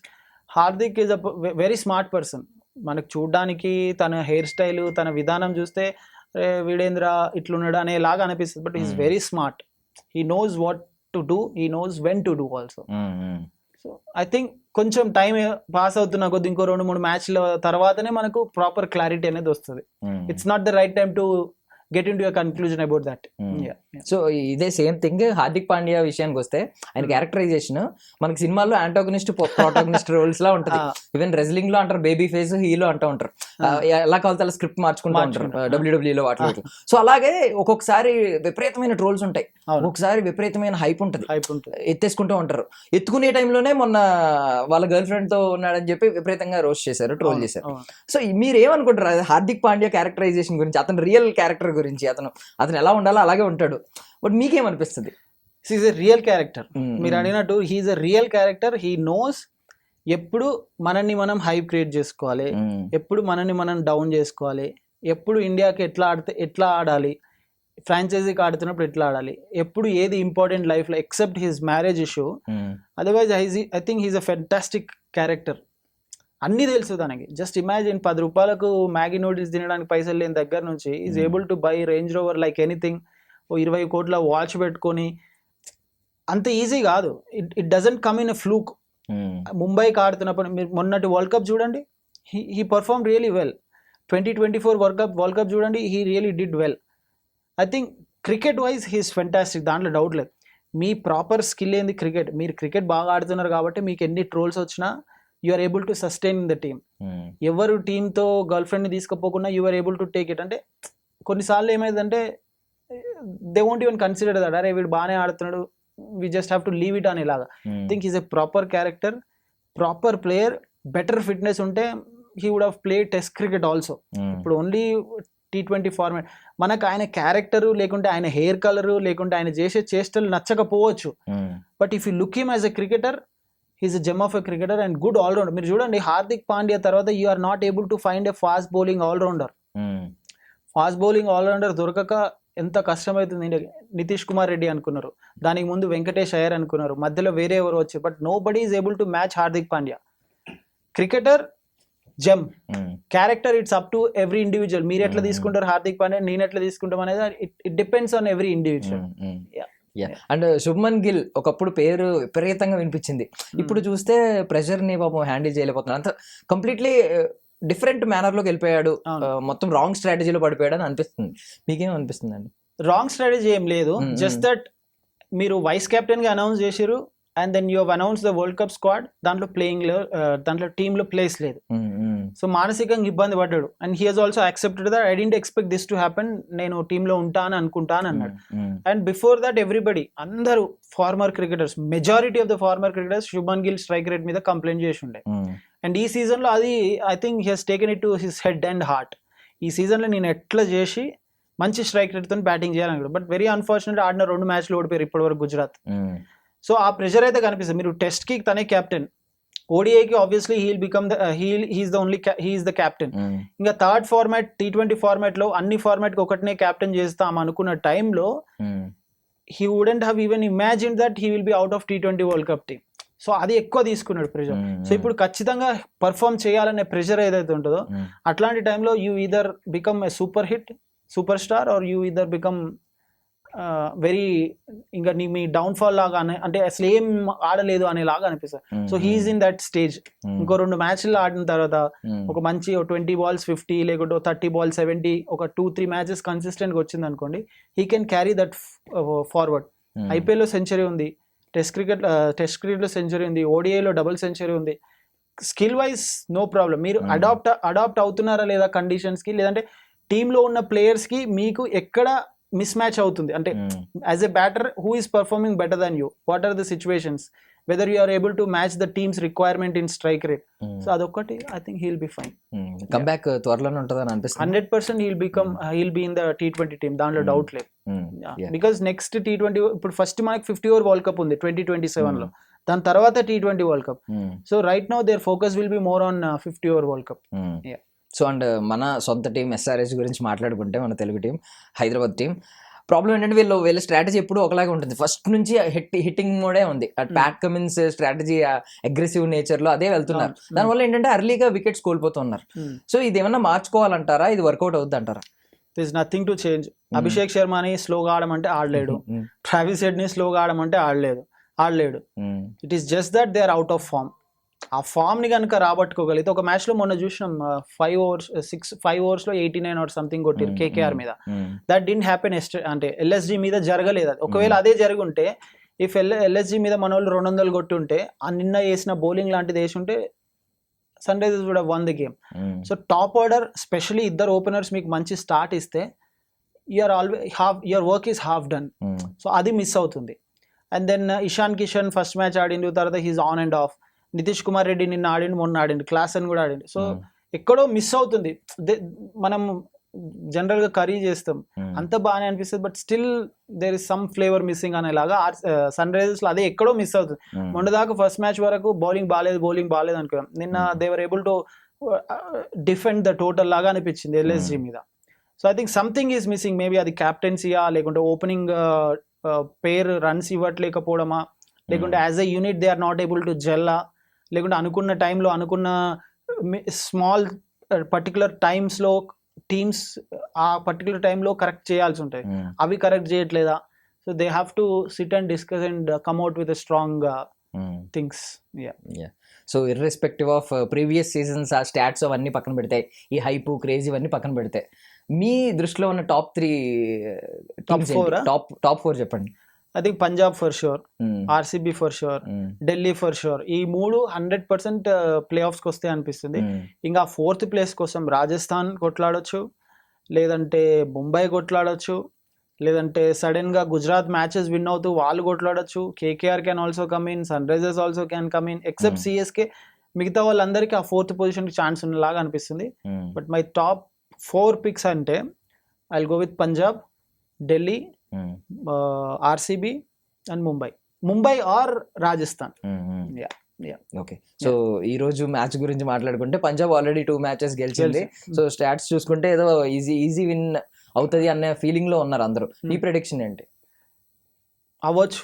Hardik is a very smart person. మనకు చూడడానికి తన హెయిర్ స్టైల్, తన విధానం చూస్తే వీడేంద్ర ఇట్లున్నాడు అనేలాగా అనిపిస్తుంది, but is very smart. He knows what to do, he knows when to do also. So I think కొంచెం టైం పాస్ అవుతున్న కొద్ది ఇంకో 2-3 మ్యాచ్ల తర్వాతనే మనకు ప్రాపర్ క్లారిటీ అనేది వస్తుంది. It's not the right time to get into a conclusion about that. So ఇదే సేమ్ థింగ్ హార్దిక్ పాండ్యా విషయానికి వస్తే ఆయన క్యారెక్టరైజేషన్ మనకి సినిమాల్లో యాంటాగనిస్ట్ ప్రోటాగనిస్ట్ రోల్స్ లా ఉంటుంది. ఈవెన్ రెజ్లింగ్ లో అంటారు బేబీ ఫేస్, హీలో అంటూ ఉంటారు. ఎలా కావాలితే అలా స్క్రిప్ట్ మార్చుకుంటూ ఉంటారు WWE లో వాటిలో. సో అలాగే ఒక్కొక్కసారి విపరీతమైన ట్రోల్స్ ఉంటాయి, ఒక్కొక్కసారి విపరీతమైన హైప్ ఉంటుంది, ఎత్తేసుకుంటూ ఉంటారు. ఎత్తుకునే టైంలోనే మొన్న వాళ్ళ గర్ల్ ఫ్రెండ్ తో ఉన్నాడని చెప్పి విపరీతంగా రోస్ట్ చేశారు, ట్రోల్ చేశారు. సో మీరు ఏమనుకుంటారు హార్దిక్ పాండ్యా క్యారెక్టరైజేషన్ గురించి, అతను రియల్ క్యారెక్టర్ గురించి? అతను ఎలా ఉండాలో అలాగే ఉంటాడు, బట్ మీకేమనిపిస్తుంది? Is a real character. మీరు అడిగినట్టు he's a real character. He knows ఎప్పుడు మనల్ని మనం హైప్ క్రియేట్ చేసుకోవాలి, ఎప్పుడు మనల్ని మనం డౌన్ చేసుకోవాలి, ఎప్పుడు ఇండియాకి ఎట్లా ఆడాలి, ఫ్రాంచైజీకి ఆడుతున్నప్పుడు ఎట్లా ఆడాలి, ఎప్పుడు ఏది ఇంపార్టెంట్ లైఫ్లో except his marriage issue. Otherwise I think he's a fantastic character. అన్నీ తెలుసు తనకి. జస్ట్ ఇమాజిన్ 10 రూపాయలకు మ్యాగీ నూడిల్స్ తినడానికి పైసలు లేని దగ్గర నుంచి is able to buy Range Rover like anything. 20 కోట్ల వాచ్ పెట్టుకొని అంత ఈజీ కాదు. It doesn't come in a fluke. ముంబైకి ఆడుతున్నప్పుడు మీరు మొన్నటి వరల్డ్ కప్ చూడండి, he perform really well. 2024 world cup చూడండి, he really did well. I think cricket wise he's fantastic, దాంట్లో డౌట్ లేదు. మీ ప్రాపర్ స్కిల్ ఏంది క్రికెట్. మీరు క్రికెట్ బాగా ఆడుతున్నారు కాబట్టి మీకు ఎన్ని ట్రోల్స్ వచ్చినా you are able to sustain in the team. ఎవరు టీంతో గర్ల్ ఫ్రెండ్ని తీసుకుపోకుండా you are able to take it. అంటే కొన్నిసార్లు ఏమైందంటే they won't even consider that, అరే వీడు బాగానే ఆడుతున్నాడు, we just have to leave it అనేలాగా. Think is a proper character, proper player. Better fitness ఉంటే he would have played test cricket also. ఇప్పుడు ఓన్లీ T20 ఫార్మాట్. మనకు ఆయన క్యారెక్టరు లేకుంటే ఆయన హెయిర్ కలరు లేకుంటే ఆయన చేసే చేష్టలు నచ్చకపోవచ్చు, but if you look him as a cricketer, he's a gem of a cricketer and good allrounder. మీరు చూడండి హార్దిక్ పాండ్యా తర్వాత you are not able to find a fast bowling allrounder. Fast bowling allrounder దొరకక ఎంత కష్టమవుతుంది. నితీష్ కుమార్ రెడ్డి అనుకున్నారు, దానికి ముందు వెంకటేష్ అయ్యర్ అనుకున్నారు, మధ్యలో వేరే ఎవరు వచ్చారు, but nobody is able to match Hardik Pandya. Cricketer gem, character it's up to every individual. మీరు ఎట్లా తీసుకుంటారు హార్దిక్ పాండ్యా, నేను ఎట్లా తీసుకుంటాం అనేది it depends on every individual. And Shubman Gill ఒకప్పుడు పేరు విపరీతంగా వినిపించింది, ఇప్పుడు చూస్తే ప్రెషర్ ని పాపం హ్యాండిల్ చేయలేకపోతున్నాడు. అంత కంప్లీట్లీ డిఫరెంట్ మేనర్ లోకి వెళ్ళిపోయాడు, మొత్తం రాంగ్ స్ట్రాటజీలో పడిపోయాడు అని అనిపిస్తుంది. మీకేం అనిపిస్తుంది అండి? రాంగ్ స్ట్రాటజీ ఏం లేదు, జస్ట్ దట్ మీరు వైస్ కెప్టెన్ గా అనౌన్స్ చేసిరు and then you have announce the world cup squad, దాంట్లో ప్లేయింగ్ దాంట్లో టీమ్ లో ప్లేస్ లేదు. సో మానసికంగా ఇబ్బంది పడ్డాడు. And he has also accepted that I didn't expect this to happen, నేను టీంలో ఉంటాను అనుకుంటాను అన్నాడు. అండ్ బిఫోర్ దట్ ఎవ్రీబడి, అందరూ former cricketers, majority of the former cricketers Shubman Gill strike rate మీద కంప్లైంట్ చేసి ఉండే. అండ్ ఈ సీజన్ లో అది I think he has taken it to his head and heart. ఈ సీజన్ లో నేను ఎట్లా చేసి మంచి స్ట్రైక్ రేట్ తో బ్యాటింగ్ చేయాలనుకుంటాను, బట్ వెరీ అన్ఫార్చునేట్ ఆడిన 2 మ్యాచ్లు ఓడిపోయారు ఇప్పటి వరకు గుజరాత్. సో ఆ ప్రెషర్ అయితే కనిపిస్తుంది. మీరు టెస్ట్ కి తనే కెప్టెన్, ఓడిఐకి ఆబ్వియస్లీ హీఈస్ ద కెప్టెన్. ఇంకా థర్డ్ ఫార్మాట్ T20 ఫార్మాట్ లో అన్ని ఫార్మాట్ కి ఒకటినే కెప్టెన్ చేస్తాం అనుకున్న టైంలో he wouldn't have even imagine that he will be out of T20 world cup team. So అది ఎక్కువ తీసుకున్నాడు ప్రెషర్. సో ఇప్పుడు ఖచ్చితంగా పర్ఫామ్ చేయాలనే ప్రెషర్ ఏదైతే ఉంటుందో, అట్లాంటి టైంలో you either become a super star or you either become very, ఇంకా మీ డౌన్ఫాల్ లాగా అంటే అసలు ఏం ఆడలేదు అనేలాగా అనిపిస్తుంది. So he's in that stage. ఇంకో 2 మ్యాచ్లు ఆడిన తర్వాత ఒక మంచి 20 balls 50 లేకుంటే 30 balls 70, ఒక 2-3 మ్యాచెస్ కన్సిస్టెంట్ గా వచ్చింది అనుకోండి, he can carry that forward. IPL లో సెంచరీ ఉంది, టెస్ట్ క్రికెట్ లో సెంచరీ ఉంది, ఓడిఐలో డబుల్ సెంచరీ ఉంది. Skill wise no problem. మీరు అడాప్ట్ అవుతున్నారా లేదా కండిషన్స్ కి, లేదంటే టీంలో ఉన్న ప్లేయర్స్ కి మీకు ఎక్కడ మిస్ మ్యాచ్ అవుతుంది అంటే as a batter who is performing better than you, what are the situations, whether you are able to match the teams requirement in strike rate. So అదొక్కటి I think he'll be fine. Comeback త్వరలోనే ఉంటుందని అనిపిస్తుంది. 100% he'll be in the T20 team, దాంట్లో doubt లేదు. Because next T20 ఇప్పుడు first మనకి 50 over world cup ఉంది 2027 లో, దాని తర్వాత T20 world cup. So right now their focus will be more on 50 over world cup. So and మన సొంత టీం SRH గురించి మాట్లాడుకుంటే, మన తెలుగు టీం హైదరాబాద్ టీం ప్రాబ్లం ఏంటంటే వీళ్ళ స్ట్రాటజీ ఎప్పుడు ఒకలాగే ఉంటుంది. ఫస్ట్ నుంచి హిట్టింగ్ మోడే ఉంది. Pat Cummins strategy aggressive nature లో అదే వెళ్తున్నారు. దానివల్ల ఏంటంటే అర్లీగా వికెట్స్ కోల్పోతున్నారు. సో ఇది ఏమన్నా మార్చుకోవాలంటారా, ఇది వర్కౌట్ అవుద్ది అంటారా? This is nothing to change. Abhishek శర్మని స్లోగా ఆడమంటే ఆడలేడు, ట్రావిస్ హెడ్ ని స్లోగా ఆడమంటే ఆడలేడు. It is just that they are out of form. ఆ ఫామ్ ని కనుక రాబట్టుకోగలిగితే ఒక మ్యాచ్ లో మొన్న చూసినాం 5 overs లో 89 or సంథింగ్ కొట్టిరు కేకేఆర్ మీద. దట్ డింట్ హ్యాపెన్ అంటే ఎల్ఎస్జి మీద జరగలేదు అది. ఒకవేళ అదే జరిగి ఉంటే ఇఫ్ ఎల్ఎస్జి మీద మన వాళ్ళు 200 కొట్టి ఉంటే ఆ నిన్న వేసిన బౌలింగ్ లాంటిది వేసి ఉంటే Sunrisers would have won the game. So top order specially ఇద్దరు ఓపెనర్స్ మీకు మంచి స్టార్ట్ ఇస్తే your work is half done. So అది మిస్ అవుతుంది. And then Ishan Kishan first match ఆడిండు, తర్వాత he's on and off. Nitish Kumar Reddy నిన్న ఆడిండు, మొన్న ఆడిండు, క్లాస్ అని కూడా ఆడిండు. సో ఎక్కడో మిస్ అవుతుంది. మనం జనరల్ గా కర్రీ చేస్తాం అంత బాగానే అనిపిస్తుంది, but still there is some flavour missing అనేలాగా సన్ రైజర్స్ లో అదే ఎక్కడో మిస్ అవుతుంది. మొన్న దాకా ఫస్ట్ మ్యాచ్ వరకు బౌలింగ్ బాగాలేదు అనుకున్నాం. నిన్న they were able to defend the total లాగా అనిపించింది ఎల్ఎస్జి మీద. So I think something is missing. Maybe అది క్యాప్టెన్సీయా, లేకుంటే ఓపెనింగ్ పేర్ రన్స్ ఇవ్వట్లేకపోవడమా, లేకుంటే as a unit they are not able to gel, లేకుంటే అనుకున్న టైంలో అనుకున్న స్మాల్ పర్టికులర్ టైమ్స్లో టీమ్స్ ఆ పర్టికులర్ టైంలో కరెక్ట్ చేయాల్సి ఉంటాయి, అవి కరెక్ట్ చేయట్లేదా? So they have to sit and discuss and come at with strong things. So irrespective of previous seasons ఆ స్టాట్స్ అవన్నీ పక్కన పెడతాయి, ఈ హైప్ క్రేజ్ ఇవన్నీ పక్కన పెడతాయి, మీ దృష్టిలో ఉన్న టాప్ 4 చెప్పండి. I think Punjab for sure, RCB for sure, Delhi for sure. ఈ 3 100% ప్లే ఆఫ్స్కి వస్తే అనిపిస్తుంది. ఇంకా 4th ప్లేస్ కోసం రాజస్థాన్ కొట్లాడొచ్చు, లేదంటే ముంబై కొట్లాడొచ్చు, లేదంటే సడన్ గా గుజరాత్ మ్యాచెస్ విన్ అవుతూ వాళ్ళు కొట్లాడొచ్చు. KKR can also come in, Sunrisers also can come in, except CSK. మిగతా వాళ్ళందరికీ ఆ 4th పొజిషన్ ఛాన్స్ ఉన్నలాగా అనిపిస్తుంది. బట్ మై టాప్ 4 picks అంటే I will go with Punjab, Delhi, RCB and Mumbai or Rajasthan. Okay, so ఈ రోజు మ్యాచ్ గురించి మాట్లాడుకుంటే పంజాబ్ ఆల్రెడీ 2 matches గెలిచింది. సో స్టాట్స్ చూసుకుంటే ఏదో ఈజీ విన్ అవుతుంది అనే ఫీలింగ్ లో ఉన్నారు అందరూ. మీ ప్రెడిక్షన్ ఏంటి? అవ్వచ్చు.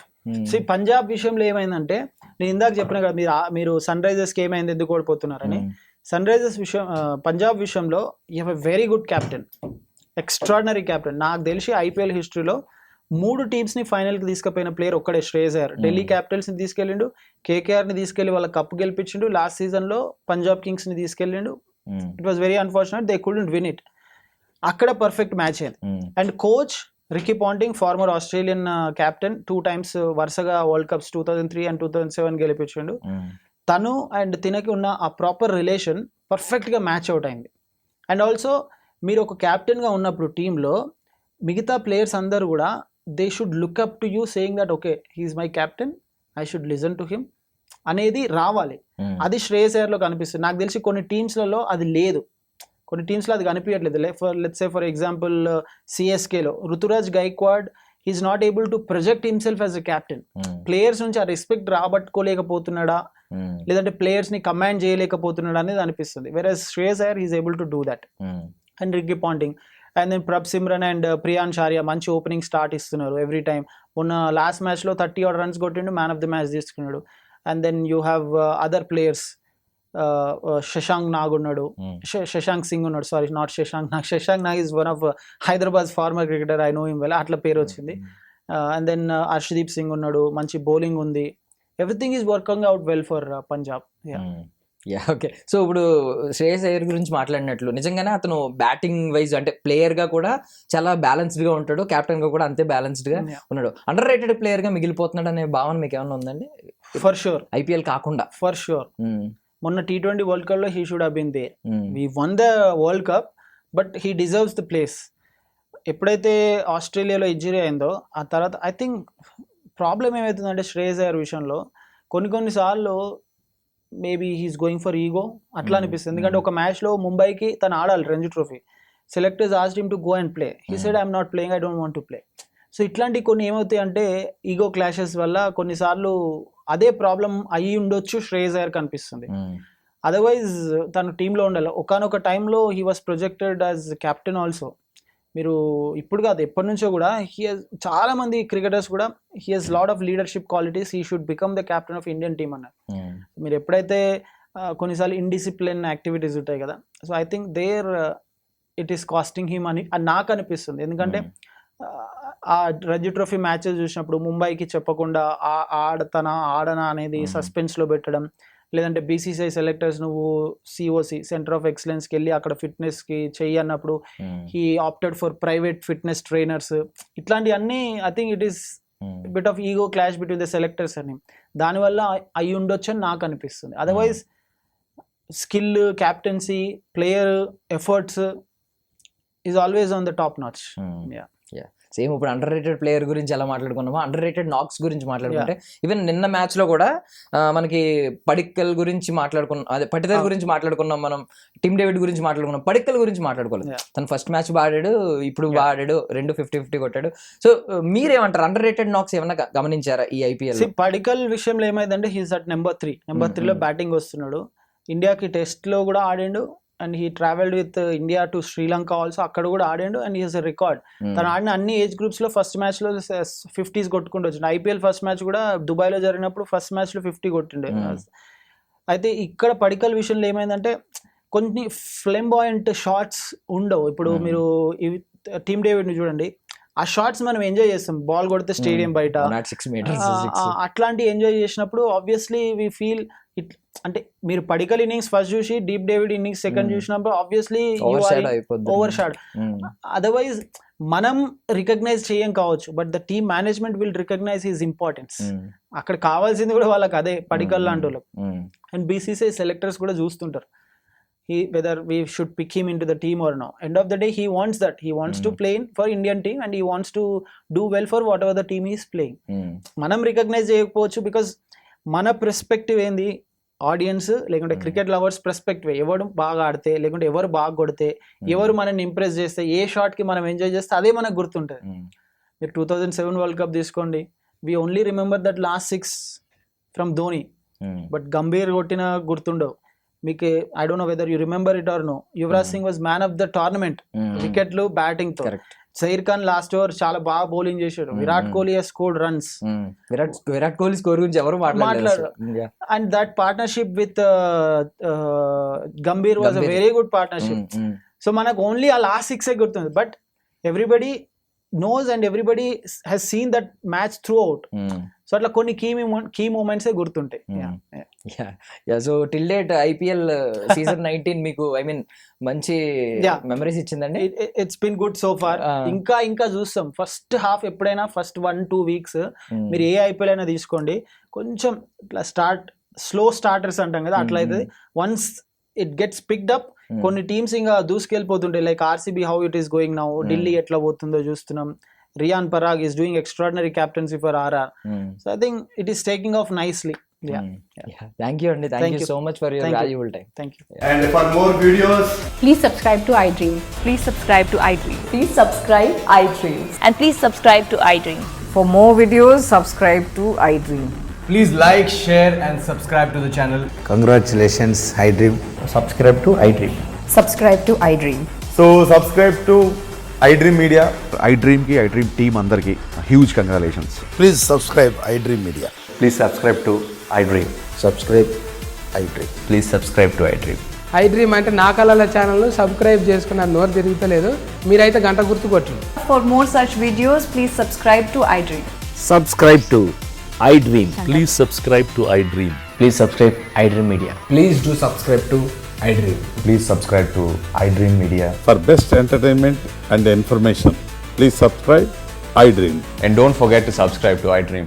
పంజాబ్ విషయంలో ఏమైందంటే, నేను ఇందాక చెప్పిన కదా మీరు సన్ రైజర్స్కి ఏమైంది, ఎందుకు ఓడిపోతున్నారని. సన్ రైజర్స్ పంజాబ్ విషయంలో you have a very good captain, extraordinary captain. నాకు తెలిసి ఐపీఎల్ హిస్టరీలో 3 టీమ్స్ని ఫైనల్కి తీసుకుపోయిన ప్లేయర్ ఒక్కడే, శ్రేయస్ అయ్యర్. ఢిల్లీ క్యాపిటల్స్ని తీసుకెళ్ళిండు, కేకేఆర్ని తీసుకెళ్లి వాళ్ళ కప్ గెలిపించిండు, లాస్ట్ సీజన్లో పంజాబ్ కింగ్స్ని తీసుకెళ్ళిండు. It was very unfortunate they couldn't win it. అక్కడ పర్ఫెక్ట్ మ్యాచ్ అయింది. And coach Ricky Ponting, former Australian captain, 2 times వరుసగా వరల్డ్ కప్స్ 2003 and 2007 గెలిపించిండు. తను అండ్ తినకి ఉన్న ఆ ప్రాపర్ రిలేషన్ పర్ఫెక్ట్గా మ్యాచ్ అవుట్ అయింది. అండ్ ఆల్సో మీరు ఒక క్యాప్టెన్గా ఉన్నప్పుడు టీంలో మిగతా ప్లేయర్స్ అందరూ కూడా they should look up to you saying that okay he's my captain, I should listen to him అనేది రావాలి. అది శ్రేయస్ అయ్యర్లో కనిపిస్తుంది. నాకు తెలిసి కొన్ని టీమ్స్లలో అది లేదు, కొన్ని టీమ్స్లో అది కనిపించట్లేదు. లెట్స్ సే ఫర్ ఎగ్జాంపుల్ సిఎస్కేలో Ruturaj Gaikwad he's not able to project himself as a captain. Players నుంచి ఆ రెస్పెక్ట్ రాబట్టుకోలేకపోతున్నాడా, లేదంటే ప్లేయర్స్ ని కమాండ్ చేయలేకపోతున్నాడా అనేది అనిపిస్తుంది. Whereas Shreyas Iyer he's able to do that. And Ricky Ponting and then Prabh Simran and Priyansh Arya మంచి ఓపెనింగ్ స్టార్ట్ ఇస్తున్నారు ఎవ్రీ టైమ్. మొన్న లాస్ట్ మ్యాచ్లో 30 odd runs కొట్టిండు, మ్యాన్ ఆఫ్ ద మ్యాచ్ తీసుకున్నాడు. And then you have other players, Shashank Nag ఉన్నాడు, శశాంక్ సింగ్ ఉన్నాడు, sorry not Shashank Nag. Shashank Nag is one of Hyderabad former cricketer, I know him well, అట్లా పేరు వచ్చింది. అండ్ దెన్ హర్షదీప్ సింగ్ ఉన్నాడు, మంచి బౌలింగ్ ఉంది. Everything is working out well for Punjab. Okay, so ఇప్పుడు శ్రేయస్ అయ్యర్ గురించి మాట్లాడినట్లు నిజంగానే అతను బ్యాటింగ్ వైజ్ అంటే ప్లేయర్ గా కూడా చాలా బ్యాలెన్స్డ్ గా ఉంటాడు, కెప్టెన్ గా కూడా అంతే బ్యాలెన్స్డ్ గా ఉన్నాడు. అండర్ రేటెడ్ ప్లేయర్ గా మిగిలిపోతున్నాడు అనే భావన మీకు ఏమైనా ఉందండి? ఫర్ షూర్, ఐపీఎల్ కాకుండా ఫర్ షూర్. మొన్న T20 వరల్డ్ కప్ లో he should have been there. We won the world cup, but he deserves the place. ఎప్పుడైతే ఆస్ట్రేలియాలో ఇంజరీ అయిందో ఆ తర్వాత ఐ థింక్ ప్రాబ్లం ఏమవుతుందంటే శ్రేయస్ అయ్యర్ విషయంలో కొన్నిసార్లు maybe he's going for ego అట్లా అనిపిస్తుంది. ఎందుకంటే ఒక మ్యాచ్లో ముంబైకి తను ఆడాలి Ranji trophy, selectors asked him to go and play, he said I'm not playing, I don't want to play. So ఇట్లాంటి కొన్ని ఏమవుతాయి అంటే ఈగో క్లాషెస్ వల్ల కొన్నిసార్లు అదే ప్రాబ్లం అయ్యి ఉండొచ్చు శ్రేయస్ అయ్యర్ కనిపిస్తుంది. అదర్వైజ్ తను టీంలో ఉండాలి. ఒకనొక టైంలో he was projected as captain also. మీరు ఇప్పుడు కాదు ఎప్పటి నుంచో కూడా చాలా మంది క్రికెటర్స్ కూడా he has lot of leadership qualities, he should become the captain of Indian team అన్నారు. మీరు ఎప్పుడైతే కొన్నిసార్లు ఇండిసిప్లిన్ యాక్టివిటీస్ ఉంటాయి కదా, so I think there it is costing him అని నాకు అనిపిస్తుంది. ఎందుకంటే ఆ రంజీ ట్రోఫీ మ్యాచెస్ చూసినప్పుడు ముంబైకి చెప్పకుండా ఆడనా అనేది సస్పెన్స్లో పెట్టడం, లేదంటే బీసీసీఐ సెలెక్టర్స్ నువ్వు సిఓసి సెంటర్ ఆఫ్ ఎక్సలెన్స్కి వెళ్ళి అక్కడ ఫిట్నెస్కి చెయ్యి అన్నప్పుడు he opted for private fitness trainers. ఇట్లాంటివన్నీ I think it is bit of ego clash between the selectors అని, దానివల్ల అయి ఉండొచ్చు అని నాకు అనిపిస్తుంది. Otherwise skill, captaincy, player efforts is always on the top notch. Same ఇప్పుడు అండర్ రేటెడ్ ప్లేయర్ గురించి ఎలా మాట్లాడుకున్నామో అండర్ రేటెడ్ నాక్స్ గురించి మాట్లాడుకుంటే ఈవెన్ నిన్న మ్యాచ్ లో కూడా మనకి పడిక్కల్ గురించి మాట్లాడుకున్నాం, అదే పటిదార్ గురించి మాట్లాడుకున్నాం, మనం టీమ్ డేవిడ్ గురించి మాట్లాడుకున్నాం, పడిక్కల్ గురించి మాట్లాడుకోలేదు. తను ఫస్ట్ మ్యాచ్ బాడాడు, ఇప్పుడు బాడాడు, 2 50-50 కొట్టాడు. సో మీరేమంటారు, అండర్ రేటెడ్ నాక్స్ ఏమన్నా గమనించారా ఈ ఐపీఎల్? పడిక్కల్ విషయంలో ఏమైందంటే హీస్ అట్ నెంబర్ 3 లో బ్యాటింగ్ వస్తున్నాడు. ఇండియాకి టెస్ట్ లో కూడా ఆడిండు and he travelled with India to Sri Lanka also, అక్కడ కూడా ఆడాడు అండ్ హీస్ రికార్డ్. తను ఆడిన అన్ని ఏజ్ గ్రూప్స్ లో ఫస్ట్ మ్యాచ్ లో 50s కొట్టుకుంటూ వచ్చిండు. ఐపీఎల్ ఫస్ట్ మ్యాచ్ కూడా దుబాయ్ లో జరిగినప్పుడు ఫస్ట్ మ్యాచ్ లో 50 కొట్టిండు. అయితే ఇక్కడ పడిక్కల్ విషయంలో ఏమైందంటే కొన్ని ఫ్లెంబాయింట్ షాట్స్ ఉండవు. ఇప్పుడు మీరు టీమ్ డేవిడ్ ని చూడండి, ఆ షాట్స్ మనం ఎంజాయ్ చేస్తాం, బాల్ కొడితే స్టేడియం బయట అట్లాంటి ఎంజాయ్ చేసినప్పుడు ఆబ్వియస్లీ వి ఫీల్ ఇట్. అంటే మీరు పడిక్కల్ ఇన్నింగ్స్ ఫస్ట్ చూసి డీప్ డేవిడ్ ఇన్నింగ్స్ సెకండ్ చూసినప్పుడు ఆబ్వియస్లీ ఓవర్ షాడ్. అదర్వైజ్ మనం రికగ్నైజ్ చేయం కావచ్చు, but the team management will recognise his importance. అక్కడ కావాల్సింది కూడా వాళ్ళకి అదే, పడిక్కల్ లాంటి వాళ్ళకి. అండ్ బీసీసీఐ సెలెక్టర్స్ కూడా చూస్తుంటారు whether we should pick him into the team or no. End of the day he wants that, he wants to play for Indian team and he wants to do well for whatever the team is playing. మనం recognise చేయకపోవచ్చు because మన perspective ఏంది, audience లేకుంటే cricket lovers perspective, ఎవరు బాగా ఆడితే లేకుంటే ఎవరు బాగా కొడితే, ఎవరు మనల్ని ఇంప్రెస్ చేస్తే, ఏ షాట్ కి మనం ఎంజాయ్ చేస్తే అదే మనకు గుర్తుంటుంది. మీరు 2007 వరల్డ్ కప్ తీసుకోండి, we only remember that last 6 from Dhoni, but Gambhir కొట్టిన గుర్తుండవు మీకు. I don't know whether you remember it or no, Yuvraj Singh was man of the tournament వికెట్లు బ్యాటింగ్ తో. జహీర్ ఖాన్ లాస్ట్ ఓవర్ చాలా బాగా బౌలింగ్ చేశాడు. Virat Kohli has scored runs. Virat Kohli score గురించి ఎవరు మాట్లాడారు. And that partnership with Gambhir was a very good partnership. So మనకు only ఆ లాస్ట్ 6 గుర్తుంది, but everybody knows and everybody has seen that match throughout. So అట్లా కొన్ని కీ మూమెంట్స్ గుర్తుంటాయి. So till date IPL season 19 మీకు ఐ మీన్ మంచి memories ఇచ్చిందండి. It's been good so far. ఇంకా చూస్తాం. ఫస్ట్ హాఫ్ ఎప్పుడైనా ఫస్ట్ 1-2 వీక్స్ మీరు ఏ ఐపీఎల్ అయినా తీసుకోండి, కొంచెం ఇట్లా స్లో స్టార్టర్స్ అంటాం కదా, అట్లా అయితే once it gets picked up కొన్ని టీమ్స్ ఇంకా దూసుకెళ్ళిపోతుంటాయి. Like RCB how it is going now, Delhi ఎట్లా పోతుందో చూస్తున్నాం. Riyan Parag is doing extraordinary captaincy for RR. So I think it is taking off nicely. Thank you అండి, thank you so much for your valuable time. Thank you. And for more videos, please subscribe to iDream. Please subscribe to iDream. Please subscribe iDream. And please subscribe to iDream. For more videos, subscribe to iDream. please like, share and subscribe to the channel. Congratulations, iDream. Subscribe to iDream. Subscribe to iDream. So subscribe to iDream Media. iDream ki iDream team andarki huge congratulations. Please subscribe iDream Media. Please subscribe to iDream. Subscribe iDream. Please subscribe to iDream. iDream అంటే నా కళల channel subscribe చేసుకున్న నోరు తిరుగుతలేదు, మీరైతే గంట గుర్తు కొట్టండి. For more such videos, please subscribe to iDream. Subscribe to iDream. Please subscribe to iDream. Please subscribe iDream Media. Please do subscribe to iDream. Please subscribe to iDream Media. For best entertainment and information, please subscribe iDream. And don't forget to subscribe to iDream.